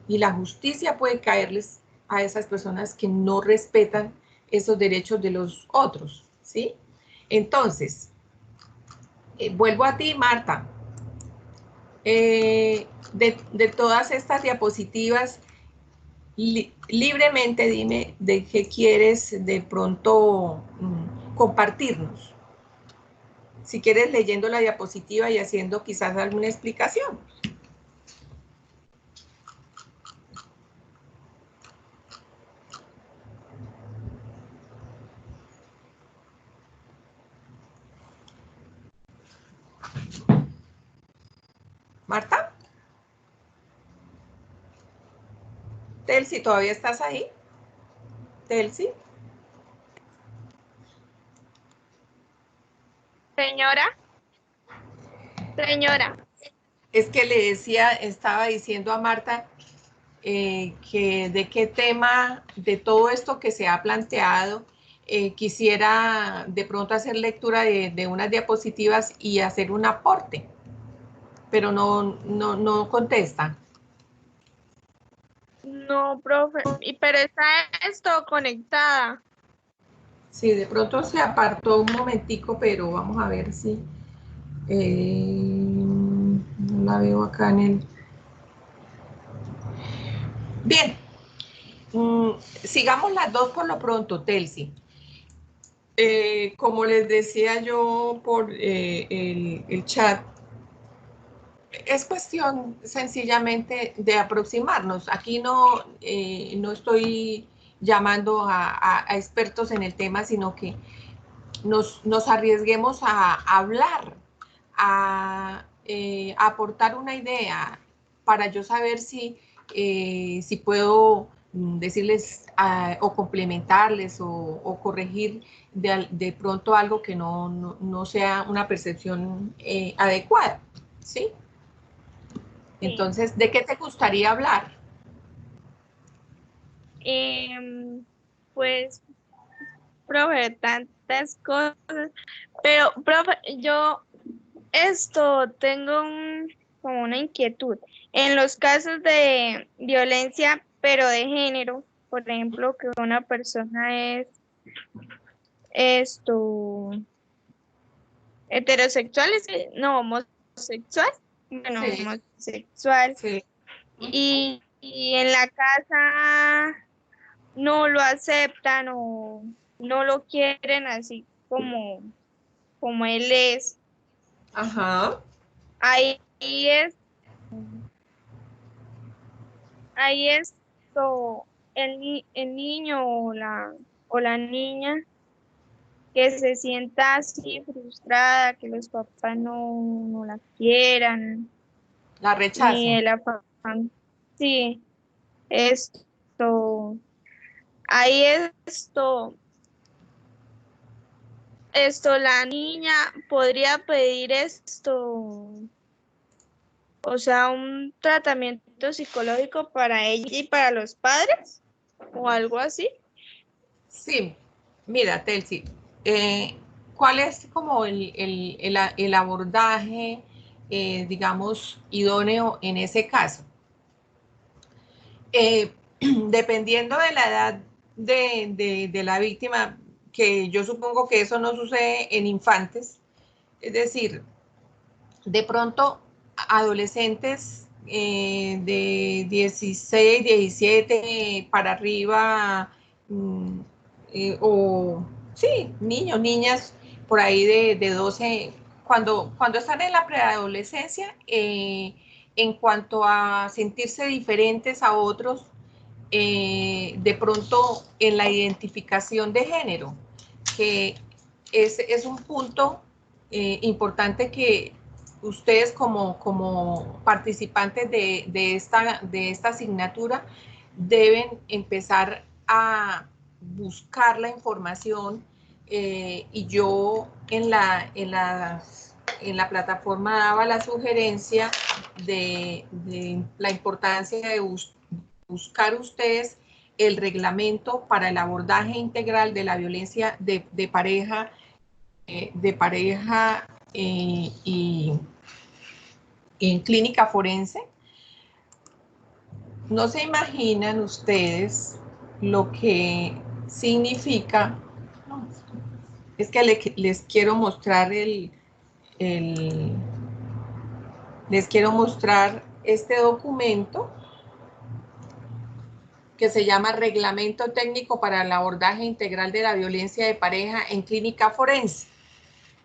A: y la justicia puede caerles a esas personas que no respetan esos derechos de los otros, ¿sí? Entonces, vuelvo a ti, Marta. De todas estas diapositivas, libremente dime de qué quieres de pronto compartirnos. Si quieres, leyendo la diapositiva y haciendo quizás alguna explicación. Marta. Telsi, ¿todavía estás ahí? Telsi.
C: Señora.
A: Es que le decía, estaba diciendo a Marta que de qué tema, de todo esto que se ha planteado, quisiera de pronto hacer lectura de unas diapositivas y hacer un aporte. pero no contesta.
C: No, profe, pero está esto conectada.
A: Sí, de pronto se apartó un momentico, pero vamos a ver si... no la veo acá en el... Bien. Sigamos las dos por lo pronto, Telsi. Como les decía yo por el chat, es cuestión sencillamente de aproximarnos. Aquí no estoy llamando a expertos en el tema, sino que nos arriesguemos a hablar, a aportar una idea para yo saber si puedo decirles o complementarles o corregir de pronto algo que no sea una percepción adecuada, ¿sí? Entonces, ¿de qué te gustaría hablar?
C: Pues, profe, tantas cosas. Pero, profe, yo tengo como una inquietud. En los casos de violencia, pero de género, por ejemplo, que una persona es esto heterosexual, no, homosexual, bueno,
A: Sí,
C: homosexual,
A: sí.
C: y en la casa no lo aceptan o no lo quieren así como él es.
A: Ajá.
C: Ahí es, ahí esto, el niño o la niña que se sienta así frustrada, que los papás no la quieran,
A: La
C: ni
A: rechacen.
C: el afán. Sí, esto, ahí la niña podría pedir o sea, un tratamiento psicológico para ella y para los padres, o algo así.
A: Sí, mira, Telsi, ¿cuál es como el abordaje, digamos, idóneo en ese caso? Dependiendo de la edad de la víctima, que yo supongo que eso no sucede en infantes, es decir, de pronto adolescentes de 16, 17 para arriba, mm, o sí, niños, niñas por ahí de 12, cuando están en la preadolescencia, en cuanto a sentirse diferentes a otros, de pronto en la identificación de género, que es un punto importante que ustedes como participantes de esta asignatura deben empezar a buscar la información, y yo en la plataforma daba la sugerencia de la importancia de buscar ustedes el reglamento para el abordaje integral de la violencia de pareja, y en clínica forense. No se imaginan ustedes lo que significa. No, es que les quiero mostrar les quiero mostrar este documento que se llama Reglamento Técnico para el Abordaje Integral de la Violencia de Pareja en Clínica Forense.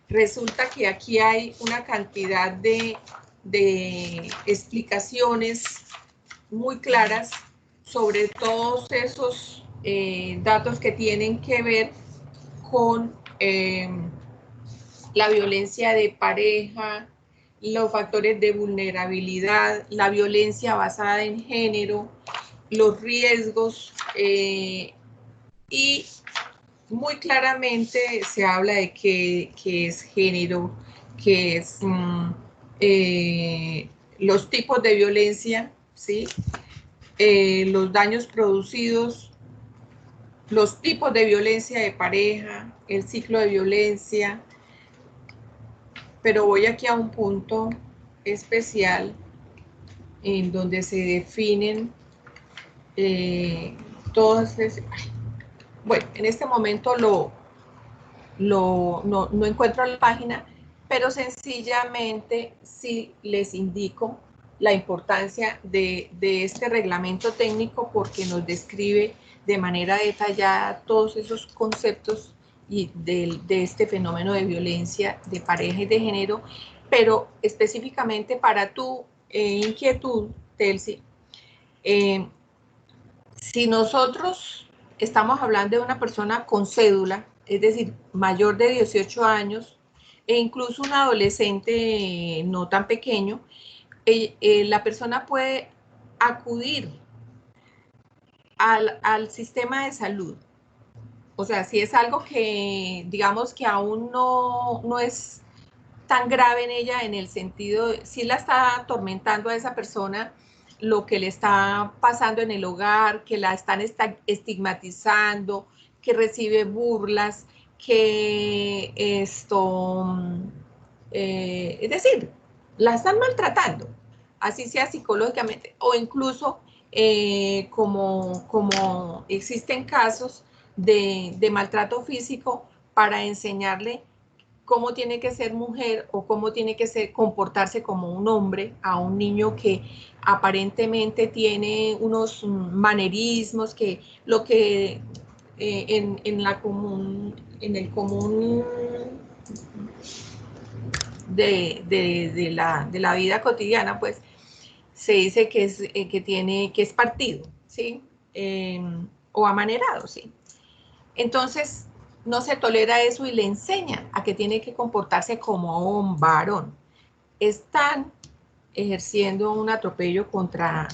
A: Resulta que aquí hay una cantidad de explicaciones muy claras sobre todos esos datos que tienen que ver con la violencia de pareja, los factores de vulnerabilidad, la violencia basada en género, los riesgos, y muy claramente se habla de qué es género, qué es los tipos de violencia, ¿sí? Los daños producidos, los tipos de violencia de pareja, el ciclo de violencia, pero voy aquí a un punto especial en donde se definen todas bueno, en este momento no encuentro la página, pero sencillamente sí les indico la importancia de este reglamento técnico porque nos describe de manera detallada todos esos conceptos y de este fenómeno de violencia de pareja y de género, pero específicamente para tu inquietud, Telsi, si nosotros estamos hablando de una persona con cédula, es decir, mayor de 18 años, e incluso un adolescente no tan pequeño, la persona puede acudir al sistema de salud. O sea, si es algo que, digamos, que aún no es tan grave en ella, en el sentido, si la está atormentando a esa persona, lo que le está pasando en el hogar, que la están estigmatizando, que recibe burlas, que es decir, la están maltratando, así sea psicológicamente, o incluso como existen casos de maltrato físico para enseñarle cómo tiene que ser mujer o cómo tiene que comportarse como un hombre a un niño que aparentemente tiene unos manerismos que lo que en el común de la vida cotidiana, pues se dice que es partido, ¿sí? O amanerado, ¿sí? Entonces, no se tolera eso y le enseñan a que tiene que comportarse como un varón. Están ejerciendo un atropello contra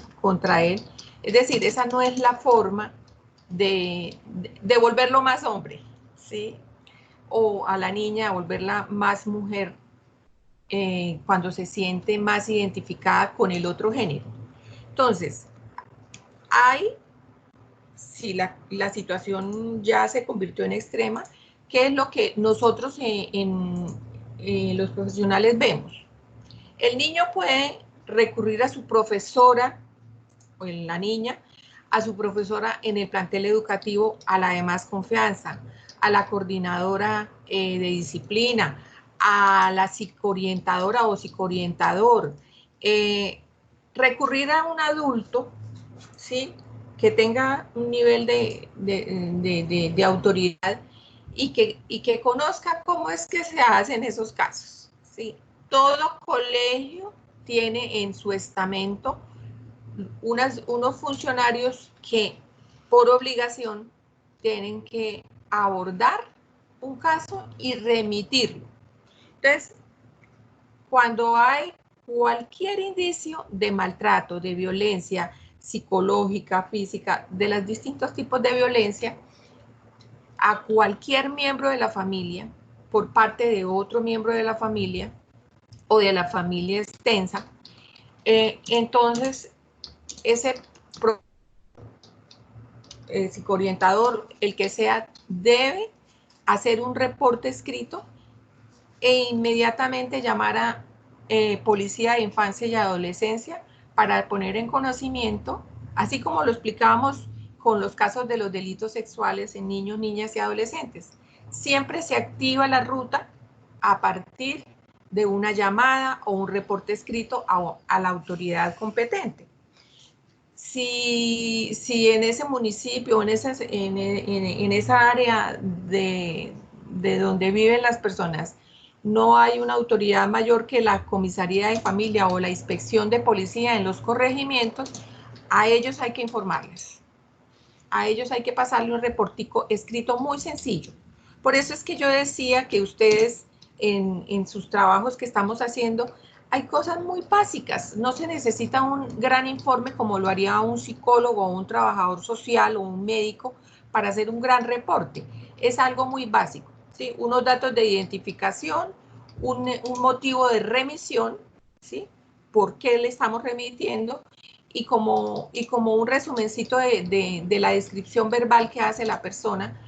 A: él. Es decir, esa no es la forma de volverlo más hombre, ¿sí? O a la niña volverla más mujer cuando se siente más identificada con el otro género. Entonces, si la situación ya se convirtió en extrema, ¿qué es lo que nosotros los profesionales vemos? El niño puede recurrir a su profesora, o la niña, a su profesora en el plantel educativo, a la de más confianza, a la coordinadora de disciplina, a la psicoorientadora o psicoorientador, recurrir a un adulto, ¿sí?, que tenga un nivel de autoridad y que conozca cómo es que se hacen esos casos, ¿sí? Todo colegio tiene en su estamento unos funcionarios que por obligación tienen que abordar un caso y remitirlo. Entonces, cuando hay cualquier indicio de maltrato, de violencia psicológica, física, de los distintos tipos de violencia, a cualquier miembro de la familia, por parte de otro miembro de la familia o de la familia extensa, entonces ese psicoorientador, el que sea, debe hacer un reporte escrito e inmediatamente llamar a Policía de Infancia y Adolescencia para poner en conocimiento, así como lo explicábamos con los casos de los delitos sexuales en niños, niñas y adolescentes. Siempre se activa la ruta a partir de una llamada o un reporte escrito a la autoridad competente. Si en ese municipio, en esa área de donde viven las personas, no hay una autoridad mayor que la comisaría de familia o la inspección de policía en los corregimientos, a ellos hay que informarles. A ellos hay que pasarle un reportico escrito muy sencillo. Por eso es que yo decía que ustedes en sus trabajos que estamos haciendo, hay cosas muy básicas. No se necesita un gran informe como lo haría un psicólogo o un trabajador social o un médico para hacer un gran reporte. Es algo muy básico, ¿sí? Unos datos de identificación, un motivo de remisión, ¿sí? ¿Por qué le estamos remitiendo? Y como un resumencito de la descripción verbal que hace la persona,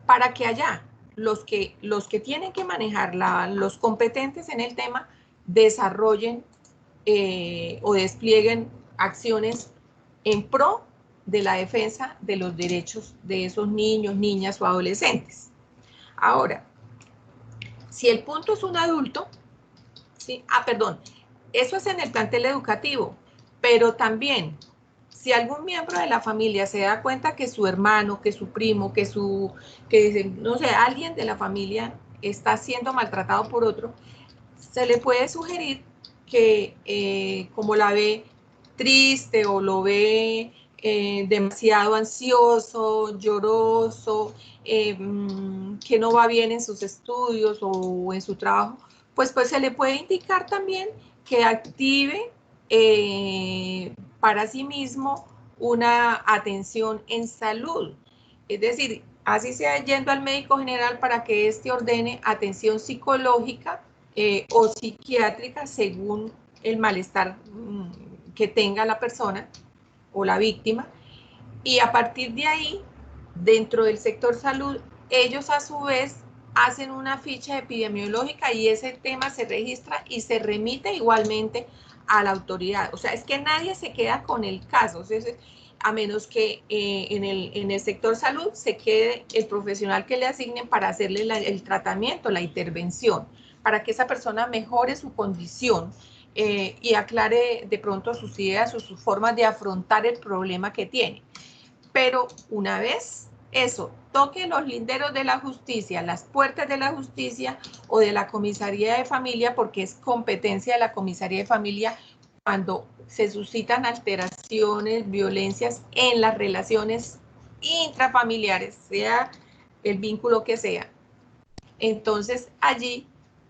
A: para que allá los que tienen que manejar, los competentes en el tema, desarrollen o desplieguen acciones en pro de la defensa de los derechos de esos niños, niñas o adolescentes. Ahora, si el punto es un adulto, ¿sí? Perdón, eso es en el plantel educativo, pero también si algún miembro de la familia se da cuenta que su hermano, que su primo, que no sé, alguien de la familia está siendo maltratado por otro, se le puede sugerir que como la ve triste o lo ve demasiado ansioso, lloroso, que no va bien en sus estudios o en su trabajo, pues se le puede indicar también que active para sí mismo una atención en salud. Es decir, así sea yendo al médico general para que éste ordene atención psicológica o psiquiátrica según el malestar que tenga la persona o la víctima. Y a partir de ahí, dentro del sector salud, ellos a su vez hacen una ficha epidemiológica y ese tema se registra y se remite igualmente a la autoridad. O sea, es que nadie se queda con el caso, o sea, a menos que en el sector salud se quede el profesional que le asignen para hacerle el tratamiento, la intervención, para que esa persona mejore su condición y aclare de pronto sus ideas o sus formas de afrontar el problema que tiene. Pero una vez eso toque los linderos de la justicia, las puertas de la justicia o de la comisaría de familia, porque es competencia de la comisaría de familia cuando se suscitan alteraciones, violencias en las relaciones intrafamiliares, sea el vínculo que sea. Entonces allí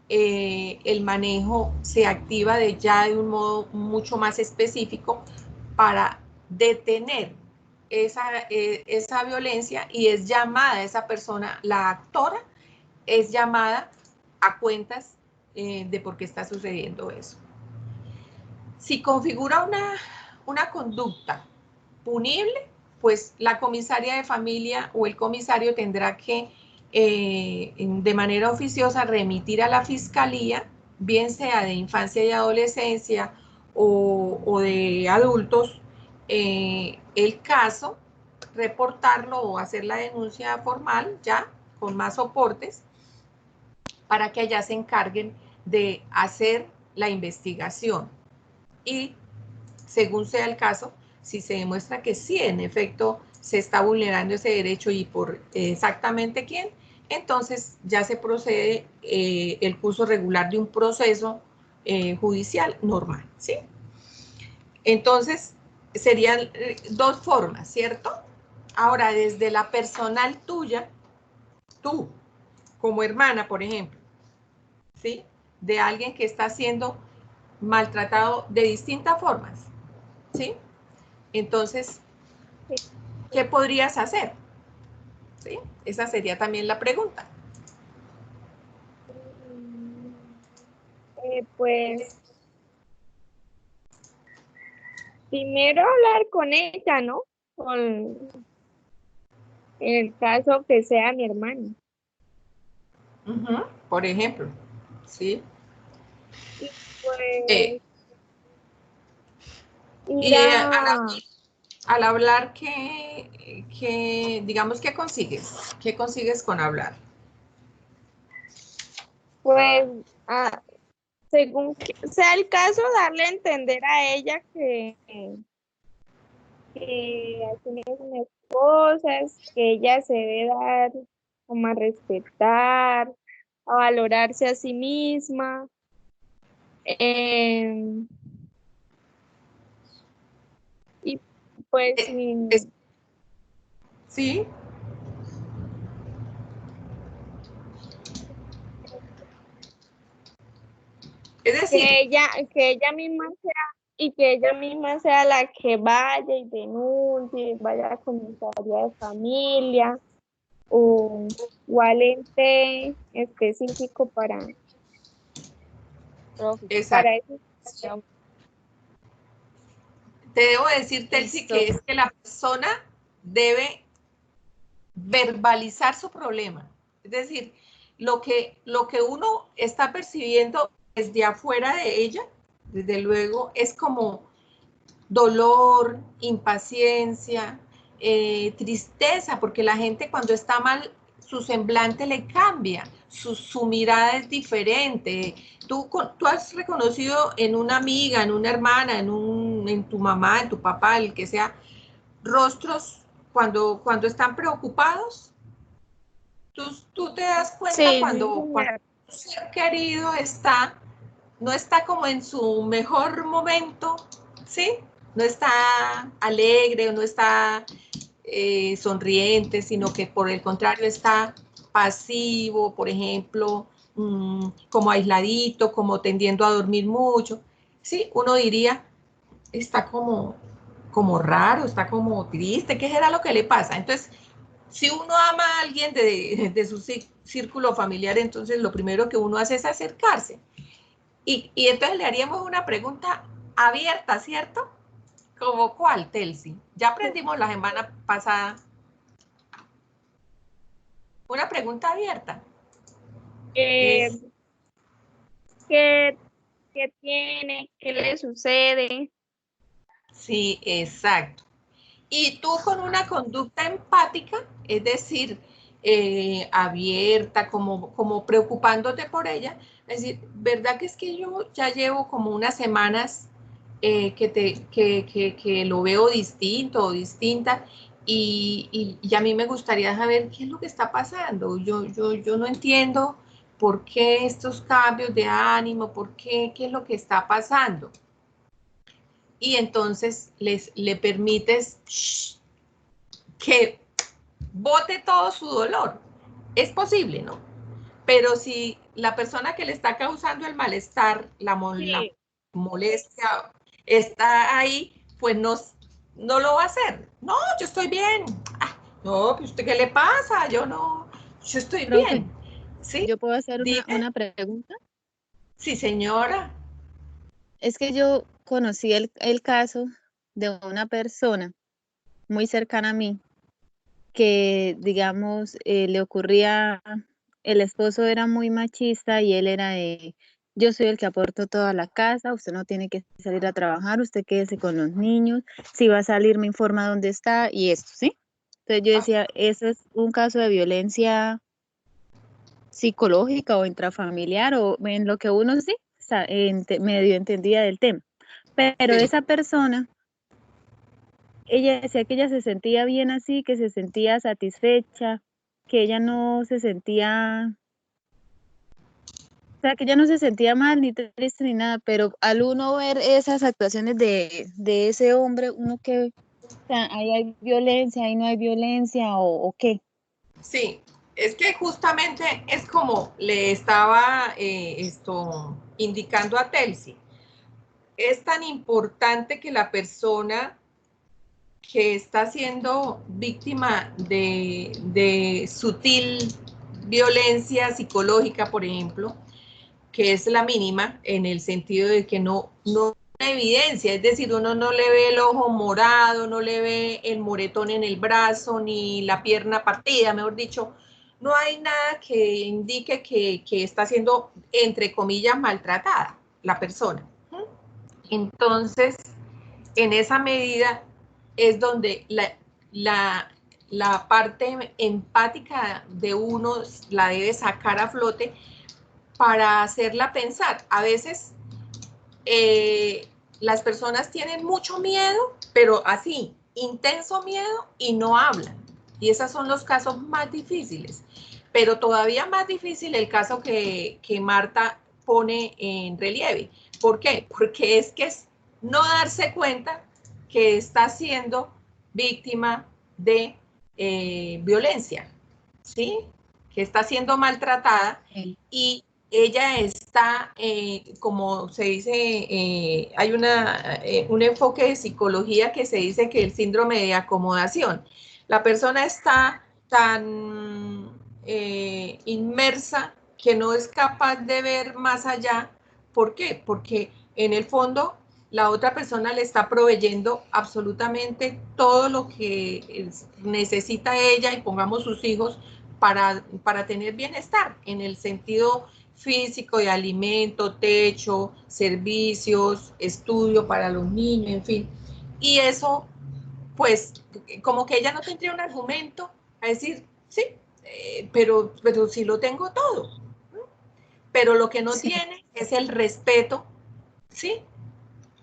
A: el manejo se activa de un modo mucho más específico para detener esa violencia y es llamada esa persona, la actora, es llamada a cuentas de por qué está sucediendo eso. Si configura una conducta punible, pues la comisaria de familia o el comisario tendrá que de manera oficiosa remitir a la fiscalía, bien sea de infancia y adolescencia o de adultos, el caso, reportarlo o hacer la denuncia formal ya con más soportes para que allá se encarguen de hacer la investigación y según sea el caso, si se demuestra que sí, en efecto, se está vulnerando ese derecho y por exactamente quién, entonces ya se procede el curso regular de un proceso judicial normal, ¿sí? Entonces, serían dos formas, ¿cierto? Ahora, desde la personal tuya, tú, como hermana, por ejemplo, ¿sí? De alguien que está siendo maltratado de distintas formas, ¿sí? Entonces, ¿qué podrías hacer? ¿Sí? Esa sería también la pregunta.
C: Pues primero hablar con ella, ¿no? En el caso que sea mi hermano.
A: Por ejemplo, ¿sí?
C: Y pues
A: Y
C: ir a...
A: al hablar, digamos, ¿qué consigues? ¿Qué consigues con hablar?
C: Pues, según sea el caso, darle a entender a ella que así no son las cosas, que ella se debe dar como a respetar, a valorarse a sí misma. Y pues
A: ¿Sí? Es decir,
C: que ella misma sea, y que ella misma sea la que vaya y denuncie, vaya a la comisaría de familia o al ente específico para
A: exacto.
C: eso.
A: Te debo decir, Telsi,
C: Listo.
A: que es que la persona debe verbalizar su problema. Es decir, lo que uno está percibiendo desde afuera de ella, desde luego, es como dolor, impaciencia, tristeza, porque la gente cuando está mal, su semblante le cambia, su mirada es diferente. Tú has reconocido en una amiga, en una hermana, en tu mamá, en tu papá, el que sea, rostros cuando están preocupados. Tú te das cuenta
C: Sí,
A: cuando un ser querido no está como en su mejor momento, ¿sí? No está alegre o no está sonriente, sino que por el contrario está pasivo, por ejemplo, como aisladito, como tendiendo a dormir mucho. Sí, uno diría, está como raro, está como triste, ¿qué será lo que le pasa? Entonces, si uno ama a alguien de su círculo familiar, entonces lo primero que uno hace es acercarse. Y entonces le haríamos una pregunta abierta, ¿cierto? ¿Como cuál, Telsi? Ya aprendimos la semana pasada. Una pregunta abierta.
C: Eh,
A: Es,
C: ¿qué, qué tiene? ¿Qué le sucede?
A: sí, exacto. Y tú con una conducta empática, es decir, abierta, como preocupándote por ella, es decir, ¿verdad que es que yo ya llevo como unas semanas que lo veo distinto o distinta y a mí me gustaría saber qué es lo que está pasando? Yo no entiendo por qué estos cambios de ánimo, qué es lo que está pasando. Y entonces le permites que bote todo su dolor. Es posible, ¿no? Pero si la persona que le está causando el malestar, la
C: Sí.
A: molestia, está ahí, pues no lo va a hacer. No, yo estoy bien. Ah, no, ¿usted qué le pasa? Yo estoy
D: Profe,
A: bien. ¿Sí?
D: ¿yo puedo hacer
A: Dime.
D: una pregunta?
A: Sí, señora.
D: Es que yo conocí el caso de una persona muy cercana a mí que, digamos, le ocurría, el esposo era muy machista y él era de, yo soy el que aporto toda la casa, usted no tiene que salir a trabajar, usted quédese con los niños, si va a salir me informa dónde está y esto, ¿sí? Entonces yo decía, eso es un caso de violencia psicológica o intrafamiliar o en lo que uno sí medio entendía del tema. Pero
A: Sí.
D: esa persona, ella decía que ella se sentía bien así, que se sentía satisfecha, que ella no se sentía, o sea, que ella no se sentía mal ni triste ni nada, pero al uno ver esas actuaciones de ese hombre, uno que, o sea, ahí hay violencia, ahí no hay violencia o qué.
A: Sí, es que justamente es como le estaba indicando a Telsi. Es tan importante que la persona que está siendo víctima de sutil violencia psicológica, por ejemplo, que es la mínima en el sentido de que no hay evidencia, es decir, uno no le ve el ojo morado, no le ve el moretón en el brazo, ni la pierna partida, mejor dicho, no hay nada que indique que está siendo, entre comillas, maltratada la persona. Entonces, en esa medida es donde la parte empática de uno la debe sacar a flote para hacerla pensar. A veces las personas tienen mucho miedo, pero así, intenso miedo y no hablan. Y esos son los casos más difíciles. Pero todavía más difícil el caso que Marta pone en relieve. ¿Por qué? Porque es no darse cuenta que está siendo víctima de violencia, ¿sí? Que está siendo maltratada y ella está, como se dice, hay un enfoque de psicología que se dice que el síndrome de acomodación. La persona está tan inmersa que no es capaz de ver más allá. ¿Por qué? Porque en el fondo la otra persona le está proveyendo absolutamente todo lo que necesita ella y pongamos sus hijos para tener bienestar en el sentido físico de alimento, techo, servicios, estudio para los niños, en fin. Y eso, pues, como que ella no tendría un argumento a decir, sí, pero sí lo tengo todo. Pero lo que no tiene es el respeto, ¿sí?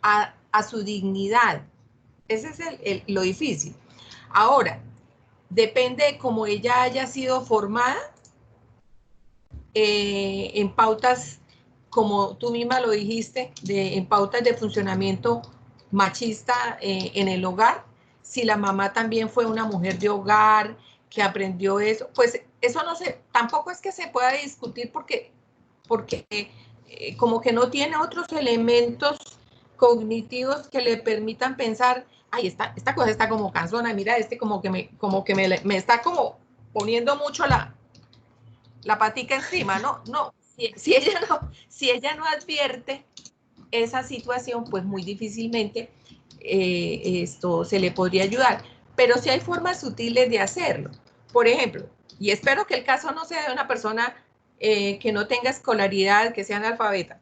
A: A su dignidad. Ese es lo difícil. Ahora, depende de cómo ella haya sido formada, en pautas, como tú misma lo dijiste, en pautas de funcionamiento machista en el hogar. Si la mamá también fue una mujer de hogar que aprendió eso, pues eso no sé, tampoco es que se pueda discutir porque como que no tiene otros elementos cognitivos que le permitan pensar, ay, esta cosa está como cansona, mira, como que me está como poniendo mucho la patica encima, ¿no? No, si ella no advierte esa situación, pues muy difícilmente esto se le podría ayudar. Pero sí hay formas sutiles de hacerlo. Por ejemplo, y espero que el caso no sea de una persona que no tenga escolaridad, que sea analfabeta,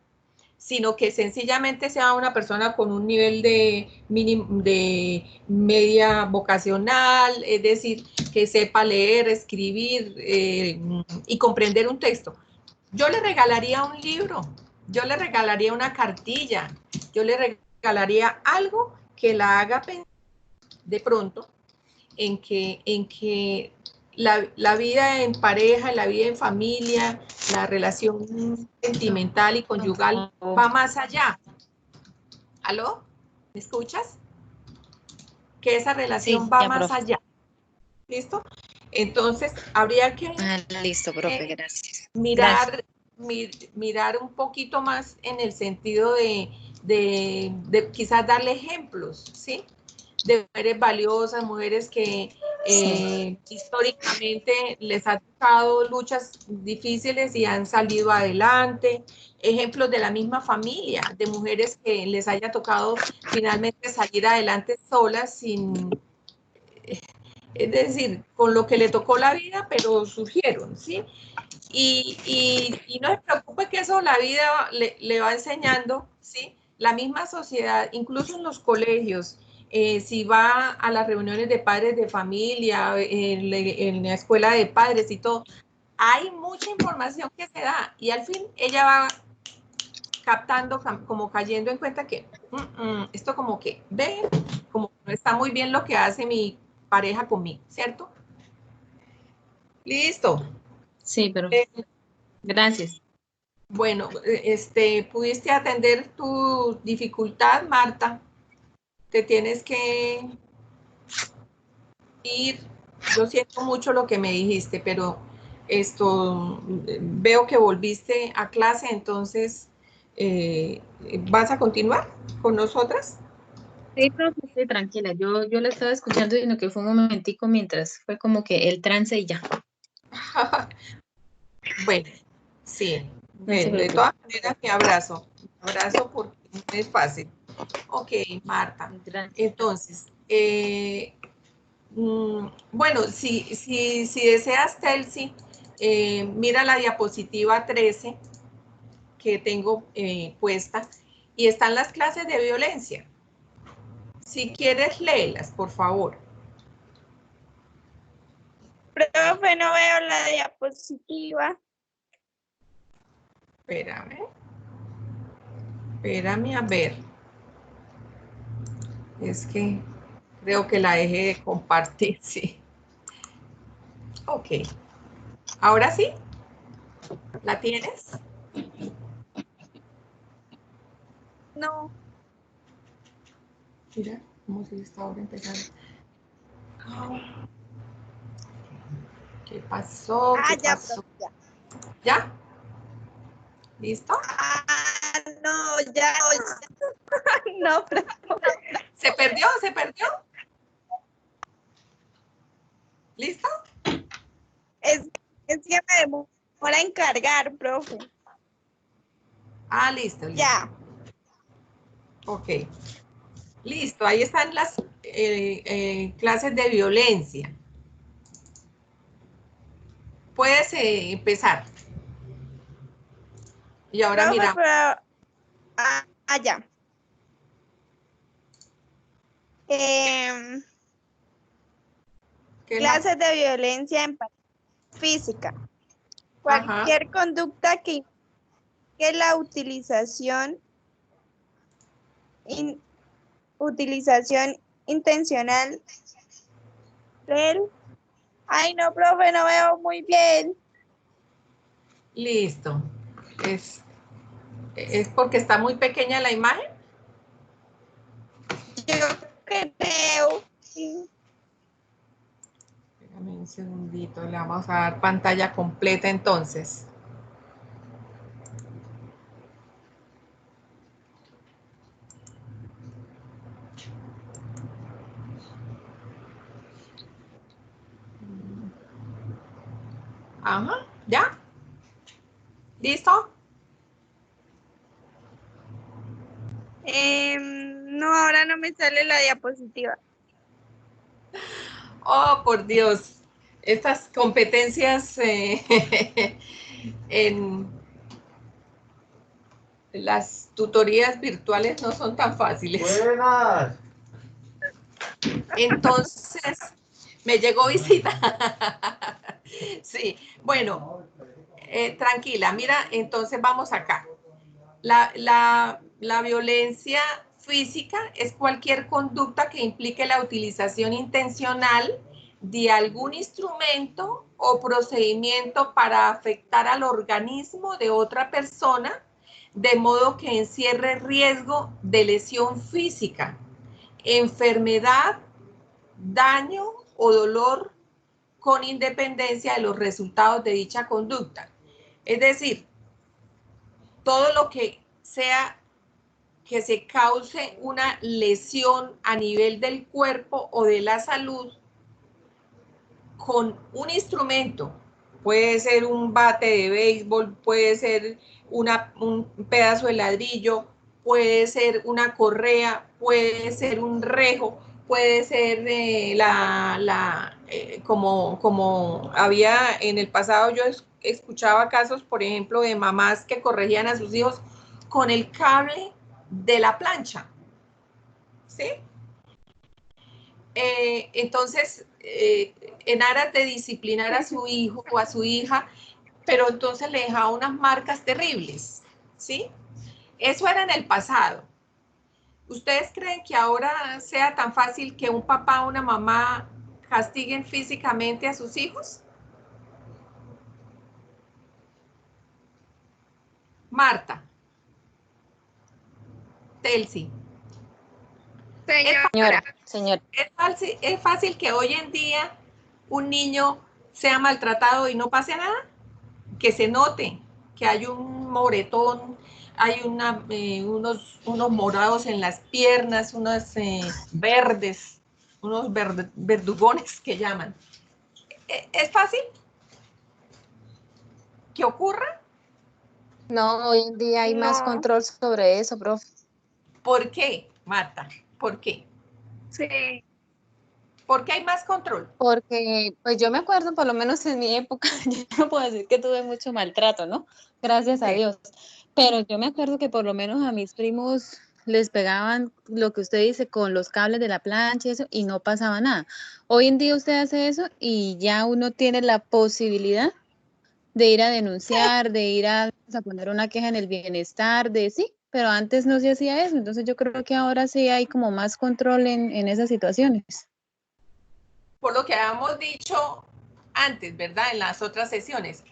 A: sino que sencillamente sea una persona con un nivel de media vocacional, es decir, que sepa leer, escribir y comprender un texto. Yo le regalaría un libro, yo le regalaría una cartilla, yo le regalaría algo que la haga pensar de pronto en que la vida en pareja, la vida en familia, la relación sentimental y conyugal va más allá. ¿Aló? ¿Me escuchas? Que esa relación va más allá. ¿Listo? Entonces, habría que
D: listo, profe, gracias.
A: Mirar un poquito más en el sentido de quizás darle ejemplos, ¿sí? De mujeres valiosas, mujeres que históricamente les ha tocado luchas difíciles y han salido adelante, ejemplos de la misma familia, de mujeres que les haya tocado finalmente salir adelante solas sin, es decir, con lo que le tocó la vida, pero surgieron, ¿sí? Y no se preocupe que eso la vida le va enseñando, ¿sí? La misma sociedad, incluso en los colegios, si va a las reuniones de padres de familia, en la escuela de padres y todo, hay mucha información que se da y al fin ella va captando, como cayendo en cuenta que esto como que ve, como no está muy bien lo que hace mi pareja conmigo, ¿cierto? Listo.
D: Sí, pero gracias.
A: Bueno, ¿pudiste atender tu dificultad, Marta? Te tienes que ir. Yo siento mucho lo que me dijiste, pero veo que volviste a clase, entonces, ¿vas a continuar con nosotras?
D: Sí, profe, sí, tranquila. Yo la estaba escuchando, sino que fue un momentico mientras fue como que el trance y ya.
A: Bueno, sí.
D: No se
A: De
D: preocupe.
A: todas maneras, mi abrazo. Abrazo porque no es fácil. Ok, Marta.
D: Gracias.
A: Entonces, bueno, si deseas, Telsi, mira la diapositiva 13 que tengo puesta y están las clases de violencia. Si quieres, léelas, por favor.
C: Profe, no veo la diapositiva.
A: Espérame a ver. Es que creo que la dejé de compartir, sí. Ok. ¿Ahora sí? ¿La tienes?
C: No.
A: Mira, cómo si está ahora empezando. ¿Qué pasó? ¿Qué
C: Ya,
A: pasó?
C: profe, ya.
A: ¿Ya? ¿Listo?
C: No, ya. No, profe.
A: ¿Se perdió? ¿Se perdió? ¿Listo?
C: Es que me demora en cargar, profe.
A: Listo, listo.
C: Ya.
A: Ok. Listo, ahí están las clases de violencia. puedes empezar. Y ahora
C: Profe,
A: mira.
C: pero, ya.
A: ¿Qué más?
C: Clases de violencia en física. Cualquier conducta que implique la utilización intencional del... Ay, no, profe, no veo muy bien.
A: Listo. ¿Es porque está muy pequeña la imagen?
C: Yo creo. Sí.
A: Déjame un segundito, le vamos a dar pantalla completa entonces. Ajá, ¿ya? ¿Listo?
C: No, ahora no me sale la diapositiva.
A: Oh, por Dios. Estas competencias en las tutorías virtuales no son tan fáciles.
E: Buenas.
A: Entonces, me llegó visita. Sí, bueno, tranquila, mira, entonces vamos acá. La violencia física es cualquier conducta que implique la utilización intencional de algún instrumento o procedimiento para afectar al organismo de otra persona, de modo que encierre riesgo de lesión física, enfermedad, daño o dolor con independencia de los resultados de dicha conducta. Es decir, todo lo que sea que se cause una lesión a nivel del cuerpo o de la salud con un instrumento. Puede ser un bate de béisbol, puede ser un pedazo de ladrillo, puede ser una correa, puede ser un rejo, puede ser como había en el pasado, yo escuchaba casos, por ejemplo, de mamás que corregían a sus hijos con el cable de la plancha, ¿sí? Entonces, en aras de disciplinar a su hijo o a su hija, pero entonces le dejaba unas marcas terribles, ¿sí? Eso era en el pasado. ¿Ustedes creen que ahora sea tan fácil que un papá o una mamá castiguen físicamente a sus hijos? Marta. Telsi.
D: Señora.
A: ¿Es fácil que hoy en día un niño sea maltratado y no pase nada? Que se note que hay un moretón, hay unos morados en las piernas, unos verdes, unos verdugones que llaman. ¿Es fácil que ocurra?
D: No, hoy en día hay más
C: No.
D: control sobre eso, profe.
A: ¿Por qué, Marta? ¿Por qué?
C: Sí.
A: ¿Por qué hay más control?
D: Porque, pues yo me acuerdo, por lo menos en mi época, yo no puedo decir que tuve mucho maltrato, ¿no? Gracias a
A: Sí.
D: Dios. Pero yo me acuerdo que por lo menos a mis primos les pegaban lo que usted dice con los cables de la plancha y eso, y no pasaba nada. Hoy en día usted hace eso y ya uno tiene la posibilidad de ir a denunciar, de ir a poner una queja en el bienestar, de sí, pero antes no se hacía eso. Entonces yo creo que ahora sí hay como más control en esas situaciones.
A: Por lo que habíamos dicho antes, ¿verdad? En las otras sesiones.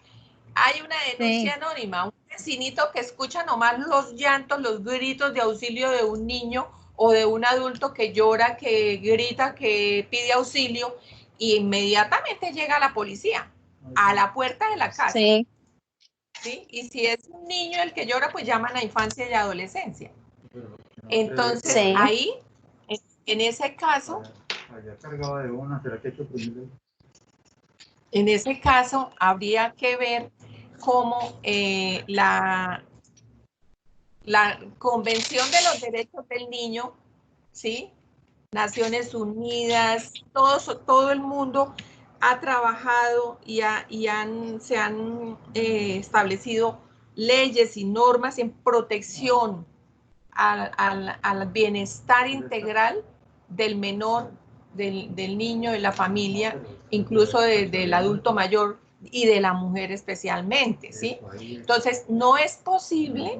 A: Hay una denuncia
D: Sí.
A: anónima, un vecinito que escucha nomás los llantos, los gritos de auxilio de un niño o de un adulto que llora, que grita, que pide auxilio, y inmediatamente llega la policía a la puerta de la casa.
D: Sí.
A: ¿Sí? Y si es un niño el que llora, pues llaman a infancia y adolescencia. Entonces,
D: Sí.
A: ahí, en ese caso,
E: Allá cargaba de una, ¿será que hay que ponerle?
A: en ese caso, habría que ver cómo la Convención de los Derechos del Niño, ¿sí? Naciones Unidas, todo el mundo ha trabajado y se han establecido leyes y normas en protección al bienestar integral del menor, del niño, de la familia, incluso del adulto mayor y de la mujer especialmente, ¿sí? Entonces, no es posible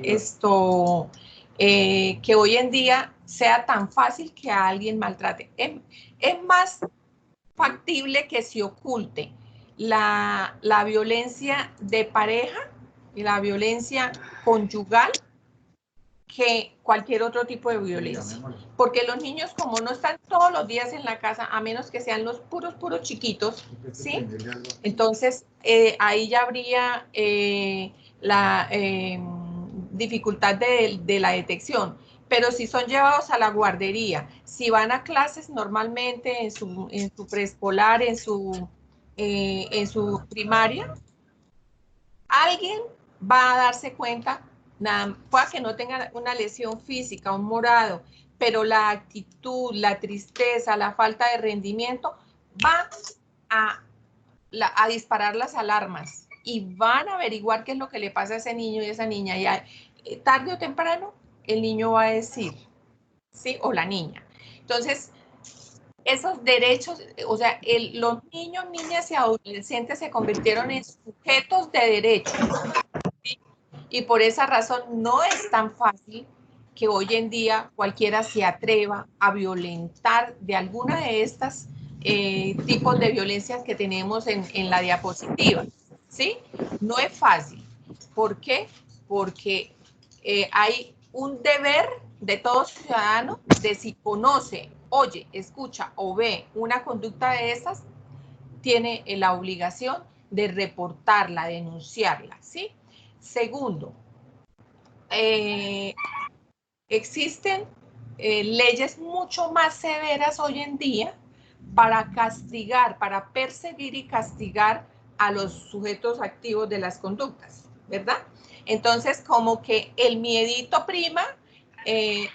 A: esto, que hoy en día sea tan fácil que a alguien maltrate. Es más factible que se oculte la violencia de pareja y la violencia conyugal que cualquier otro tipo de violencia. Porque los niños, como no están todos los días en la casa, a menos que sean los puros chiquitos, ¿sí? Entonces, ahí ya habría la dificultad de la detección. Pero si son llevados a la guardería, si van a clases normalmente en su preescolar, en su primaria, alguien va a darse cuenta, pueda que no tenga una lesión física, un morado, pero la actitud, la tristeza, la falta de rendimiento va a disparar las alarmas y van a averiguar qué es lo que le pasa a ese niño y a esa niña. Y tarde o temprano el niño va a decir, ¿sí? O la niña. Entonces, esos derechos, o sea, los niños, niñas y adolescentes se convirtieron en sujetos de derechos. ¿Sí? Y por esa razón no es tan fácil que hoy en día cualquiera se atreva a violentar de alguna de estas tipos de violencias que tenemos en la diapositiva. ¿Sí? No es fácil. ¿Por qué? Porque hay un deber de todo ciudadano de si conoce, oye, escucha o ve una conducta de estas, tiene la obligación de reportarla, denunciarla, ¿sí? Segundo, existen leyes mucho más severas hoy en día para castigar, para perseguir y castigar a los sujetos activos de las conductas, ¿verdad? Entonces, como que el miedito prima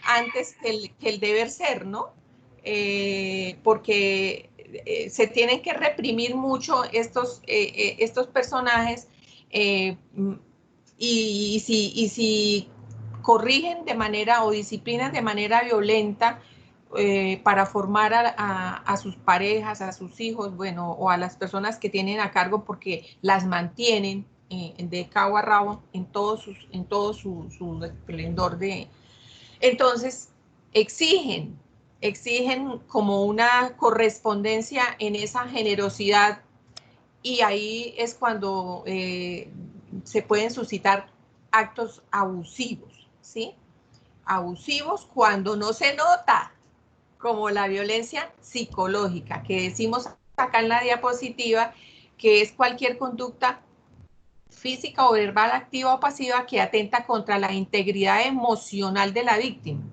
A: antes que el deber ser, ¿no? Porque se tienen que reprimir mucho estos personajes y si corrigen de manera o disciplinan de manera violenta para formar a sus parejas, a sus hijos, bueno, o a las personas que tienen a cargo porque las mantienen de cabo a rabo en todo su esplendor de... Entonces, exigen como una correspondencia en esa generosidad y ahí es cuando se pueden suscitar actos abusivos, ¿sí? Abusivos cuando no se nota, como la violencia psicológica, que decimos acá en la diapositiva, que es cualquier conducta física o verbal, activa o pasiva, que atenta contra la integridad emocional de la víctima,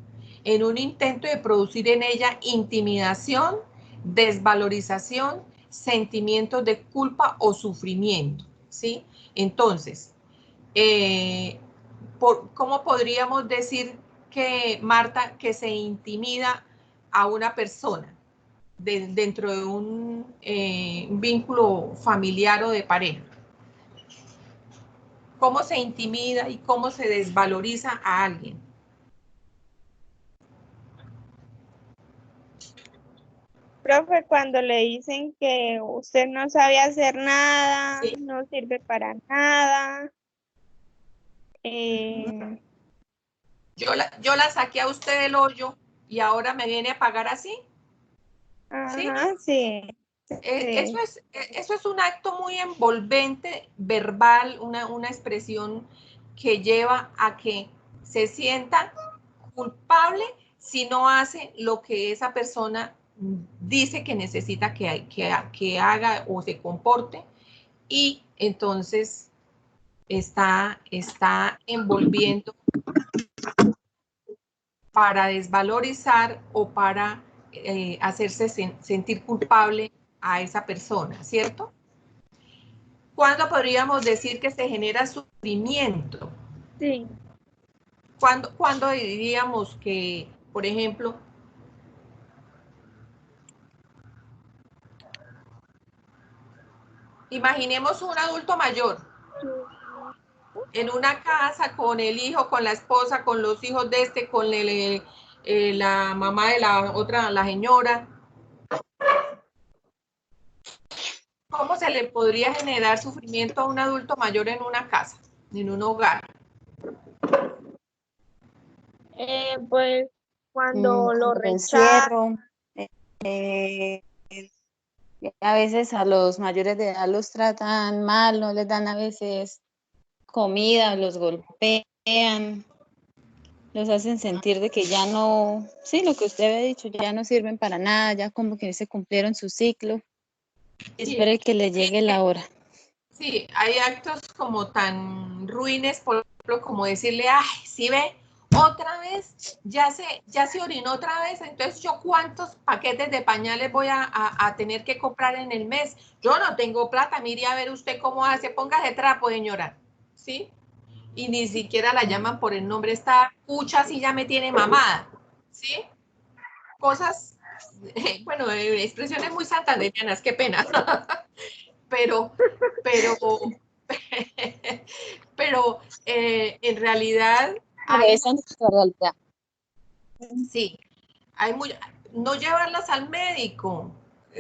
A: en un intento de producir en ella intimidación, desvalorización, sentimientos de culpa o sufrimiento, ¿sí? Entonces, ¿cómo podríamos decir que, Marta, que se intimida a una persona dentro de un vínculo familiar o de pareja? ¿Cómo se intimida y cómo se desvaloriza a alguien?
C: Profe, cuando le dicen que usted no sabe hacer nada,
A: Sí.
C: no sirve para nada. eh,
A: Yo la saqué a usted del hoyo y ahora me viene a pagar así, ¿sí?
C: Ajá, sí. Sí.
A: Eso es un acto muy envolvente, verbal, una expresión que lleva a que se sienta culpable si no hace lo que esa persona dice que necesita que haga o se comporte, y entonces está envolviendo para desvalorizar o para hacerse sentir culpable a esa persona, ¿cierto? ¿Cuándo podríamos decir que se genera sufrimiento?
C: Sí.
A: ¿Cuándo diríamos que, por ejemplo, Imaginemos un adulto mayor en una casa con el hijo, con la esposa, con los hijos de este, con la mamá de la otra, la señora. ¿Cómo se le podría generar sufrimiento a un adulto mayor en una casa, en un hogar?
C: Pues cuando lo
D: Como el
C: rechazan.
D: encierro. eh, a veces a los mayores de edad los tratan mal, no les dan a veces comida, los golpean, los hacen sentir de que ya no, sí, lo que usted había dicho, ya no sirven para nada, ya como que se cumplieron su ciclo. Espere que le llegue la hora.
A: Sí, hay actos como tan ruines, por ejemplo, como decirle, ay, ¿sí ve? Otra vez, ya se orinó otra vez, entonces yo cuántos paquetes de pañales voy a tener que comprar en el mes. Yo no tengo plata, mire a ver usted cómo hace, póngase trapo, señora, ¿sí? Y ni siquiera la llaman por el nombre, esta cucha sí ya me tiene mamada, ¿sí? Cosas, bueno, expresiones muy santanderianas, qué pena. pero en realidad
D: Pero
A: hay,
D: esa es nuestra realidad.
A: sí, hay no llevarlas al médico,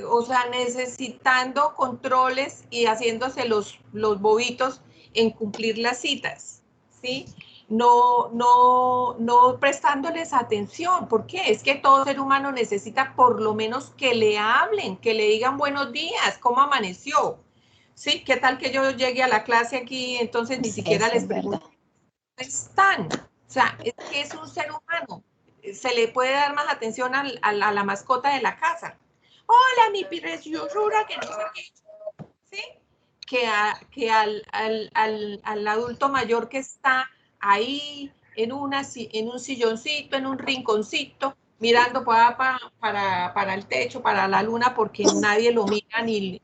A: o sea, necesitando controles y haciéndose los bobitos en cumplir las citas, ¿sí? No prestándoles atención. ¿Por qué? Es que todo ser humano necesita por lo menos que le hablen, que le digan buenos días, ¿cómo amaneció? ¿Sí? ¿Qué tal que yo llegue a la clase aquí, entonces ni siquiera
D: Eso
A: les
D: es verdad.
A: pregunto cómo están? O sea, es que es un ser humano. Se le puede dar más atención a la mascota de la casa. Hola, mi preciosura, que no sé qué. ¿Sí? Que al adulto mayor que está ahí en un silloncito, en un rinconcito, mirando para el techo, para la luna, porque nadie lo mira ni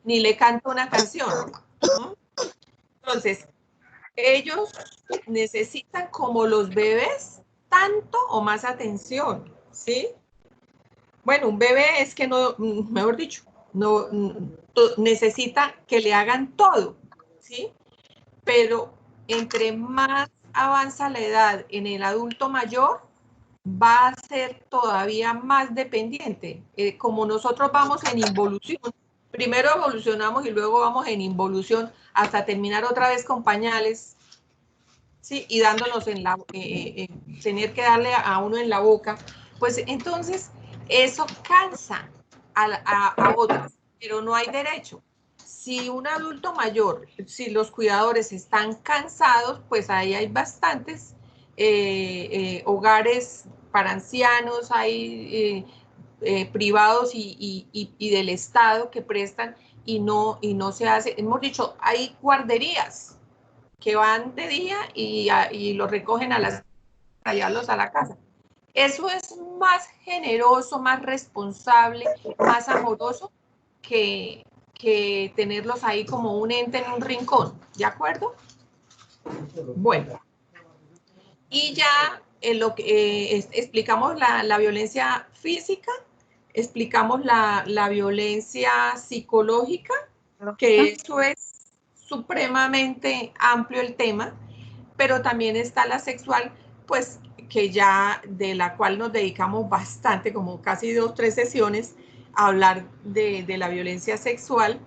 A: le canta una canción, ¿no? Entonces, ellos necesitan, como los bebés, tanto o más atención, ¿sí? Bueno, un bebé es que no, mejor dicho, no necesita que le hagan todo, ¿sí? Pero entre más avanza la edad en el adulto mayor, va a ser todavía más dependiente. Como nosotros vamos en involución, primero evolucionamos y luego vamos en involución hasta terminar otra vez con pañales, ¿sí? Y dándonos tener que darle a uno en la boca, pues entonces eso cansa a otros, pero no hay derecho. Si un adulto mayor, si los cuidadores están cansados, pues ahí hay bastantes hogares para ancianos, hay privados y del Estado que prestan y no se hace. Hemos dicho, hay guarderías que van de día y los recogen para llevarlos a la casa. Eso es más generoso, más responsable, más amoroso que tenerlos ahí como un ente en un rincón, ¿de acuerdo? Bueno, y ya en lo que explicamos la violencia física, explicamos la violencia psicológica, que eso es supremamente amplio el tema, pero también está la sexual, pues que ya de la cual nos dedicamos bastante, como casi 2-3 sesiones, a hablar de la violencia sexual,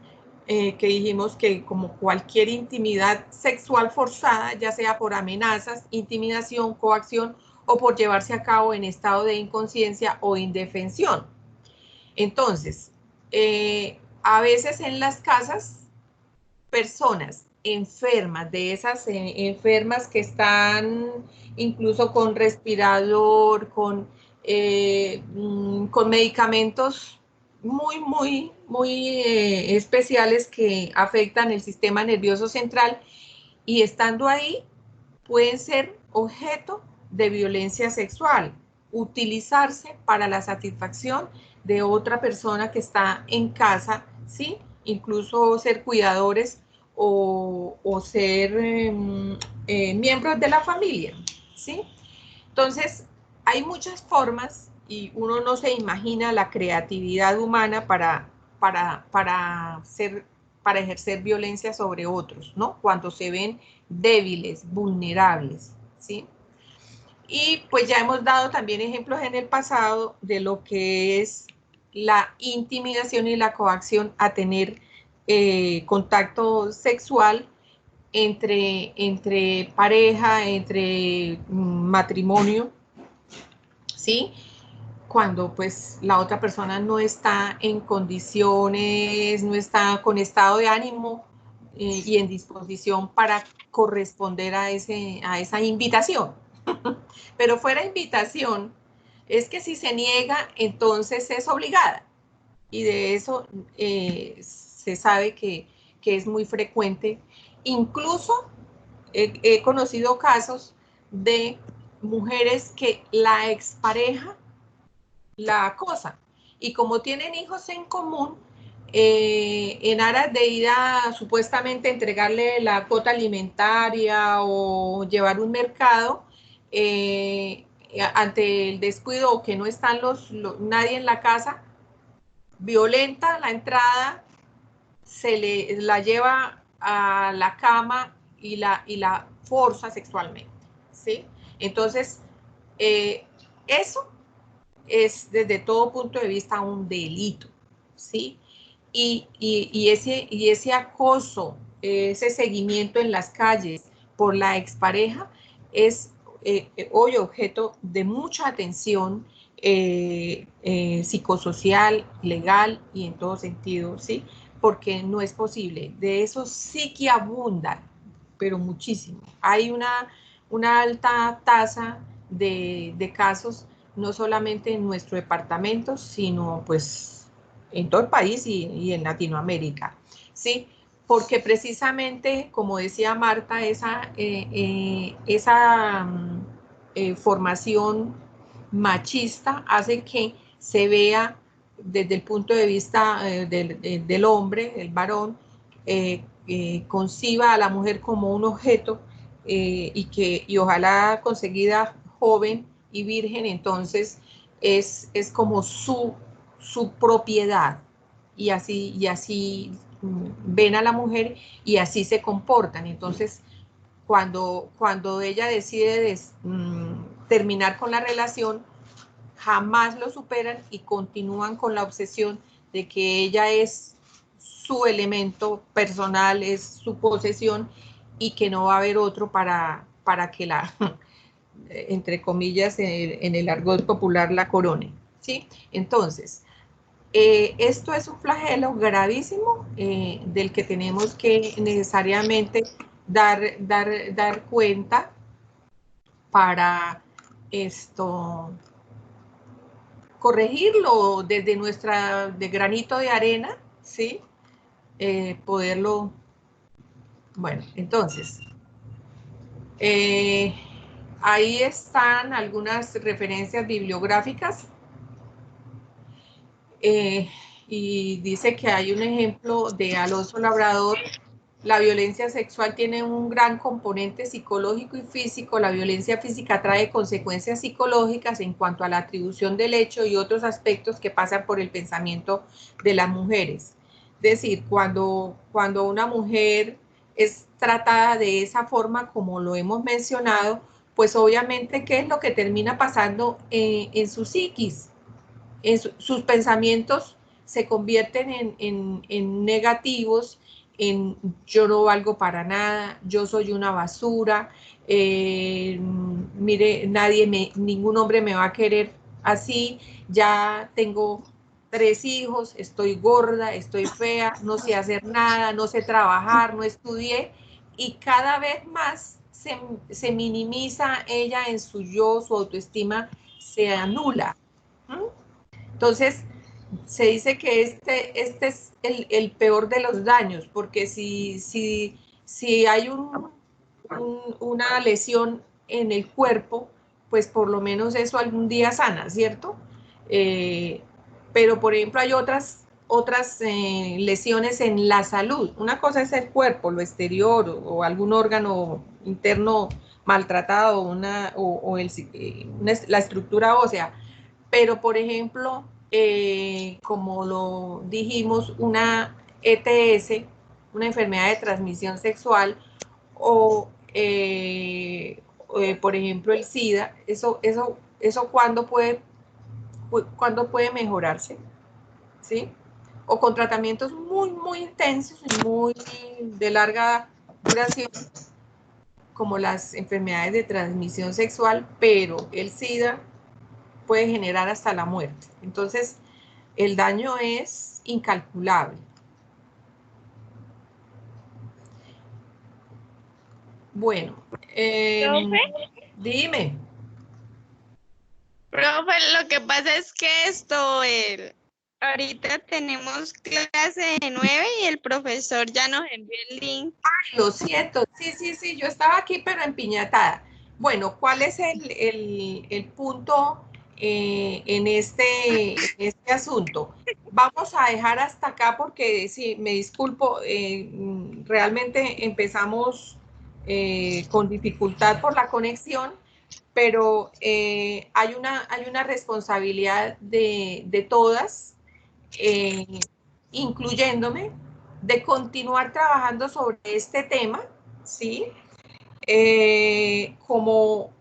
A: que dijimos que como cualquier intimidad sexual forzada, ya sea por amenazas, intimidación, coacción o por llevarse a cabo en estado de inconsciencia o indefensión. Entonces, a veces en las casas, personas enfermas, de esas enfermas que están incluso con respirador, con medicamentos muy especiales que afectan el sistema nervioso central y estando ahí pueden ser objeto de violencia sexual, utilizarse para la satisfacción de otra persona que está en casa, ¿sí? Incluso ser cuidadores o ser miembros de la familia, ¿sí? Entonces, hay muchas formas y uno no se imagina la creatividad humana para para ejercer violencia sobre otros, ¿no? Cuando se ven débiles, vulnerables, ¿sí? Y pues ya hemos dado también ejemplos en el pasado de lo que es la intimidación y la coacción a tener contacto sexual entre pareja, entre matrimonio, ¿sí? Cuando pues la otra persona no está en condiciones, no está con estado de ánimo y en disposición para corresponder a esa invitación. Pero fuera invitación, es que si se niega, entonces es obligada. Y de eso se sabe que es muy frecuente. Incluso he conocido casos de mujeres que la expareja la acosa. Y como tienen hijos en común, en aras de ir a supuestamente entregarle la cuota alimentaria o llevar un mercado, ante el descuido o que no están nadie en la casa, violenta la entrada, la lleva a la cama y la forza sexualmente, ¿sí? Entonces, eso es desde todo punto de vista un delito, ¿sí? Y ese acoso, ese seguimiento en las calles por la expareja es hoy objeto de mucha atención psicosocial, legal y en todo sentido, ¿sí? Porque no es posible. De eso sí que abunda, pero muchísimo. Hay una alta tasa de casos, no solamente en nuestro departamento, sino pues en todo el país y en Latinoamérica, ¿sí? Porque precisamente, como decía Marta, esa formación machista hace que se vea desde el punto de vista del hombre, el varón, conciba a la mujer como un objeto y ojalá conseguida joven y virgen, entonces es como su propiedad y así ven a la mujer y así se comportan. Entonces, cuando ella decide terminar con la relación, jamás lo superan y continúan con la obsesión de que ella es su elemento personal, es su posesión y que no va a haber otro para que la, entre comillas, en el argot popular, la corone, ¿sí? Entonces, esto es un flagelo gravísimo del que tenemos que necesariamente dar cuenta para corregirlo desde de granito de arena, ¿sí? Poderlo, bueno, entonces, ahí están algunas referencias bibliográficas y dice que hay un ejemplo de Alonso Labrador. La violencia sexual tiene un gran componente psicológico y físico. La violencia física trae consecuencias psicológicas en cuanto a la atribución del hecho y otros aspectos que pasan por el pensamiento de las mujeres. Es decir, cuando una mujer es tratada de esa forma, como lo hemos mencionado, pues obviamente, ¿qué es lo que termina pasando en su psiquis? Sus pensamientos se convierten en negativos, en yo no valgo para nada, yo soy una basura, mire, ningún hombre me va a querer así, ya tengo 3 hijos, estoy gorda, estoy fea, no sé hacer nada, no sé trabajar, no estudié, y cada vez más se minimiza ella en su yo, su autoestima se anula. Entonces, se dice que este es el peor de los daños, porque si hay una lesión en el cuerpo, pues por lo menos eso algún día sana, ¿cierto? Pero, por ejemplo, hay otras lesiones en la salud. Una cosa es el cuerpo, lo exterior, o algún órgano interno maltratado, la estructura ósea. Pero, por ejemplo, como lo dijimos, una ETS una enfermedad de transmisión sexual o, por ejemplo, el SIDA, eso ¿cuándo puede mejorarse? ¿Sí? O con tratamientos muy, muy intensos y muy de larga duración, como las enfermedades de transmisión sexual, pero el SIDA puede generar hasta la muerte. Entonces, el daño es incalculable. Bueno,
C: ¿Profe?
A: dime.
C: Profe, lo que pasa es que ahorita tenemos clase de 9 y el profesor ya nos envió el link.
A: Lo siento, sí, yo estaba aquí pero empiñatada. Bueno, ¿cuál es el punto en este asunto? Vamos a dejar hasta acá porque sí, me disculpo, realmente empezamos con dificultad por la conexión, pero hay una responsabilidad de todas, incluyéndome, de continuar trabajando sobre este tema, ¿sí? Como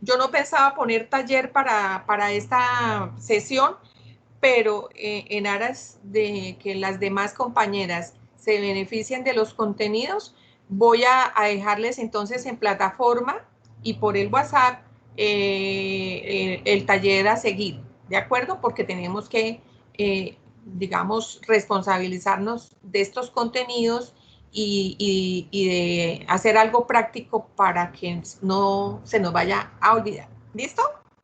A: yo no pensaba poner taller para esta sesión, pero en aras de que las demás compañeras se beneficien de los contenidos, voy a dejarles entonces en plataforma y por el WhatsApp el taller a seguir, ¿de acuerdo? Porque tenemos que, digamos, responsabilizarnos de estos contenidos y de hacer algo práctico para que no se nos vaya a olvidar. ¿Listo?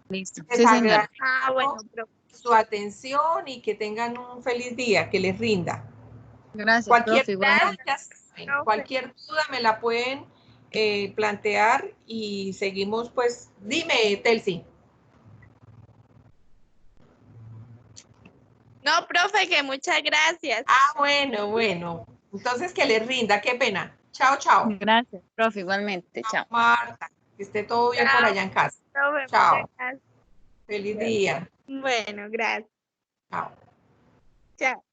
D: Listo.
A: Les
D: Sí, señora.
C: Ah, bueno, profe.
A: su atención y que tengan un feliz día, que les rinda.
D: Gracias,
A: Cualquier
D: profe,
A: duda,
D: igualmente.
A: ya saben,
C: Profe.
A: cualquier duda me la pueden plantear y seguimos, pues, dime, Telsi.
C: No, profe, que muchas gracias.
A: Ah, bueno. Entonces, que les rinda, qué pena. Chao, chao.
D: Gracias, profe, igualmente. Chao.
A: Marta, que esté todo bien por
C: Chao,
A: allá en casa.
C: profe, muchas
A: Chao.
C: gracias.
A: Feliz día.
C: Bueno, gracias.
A: Chao.
C: Chao.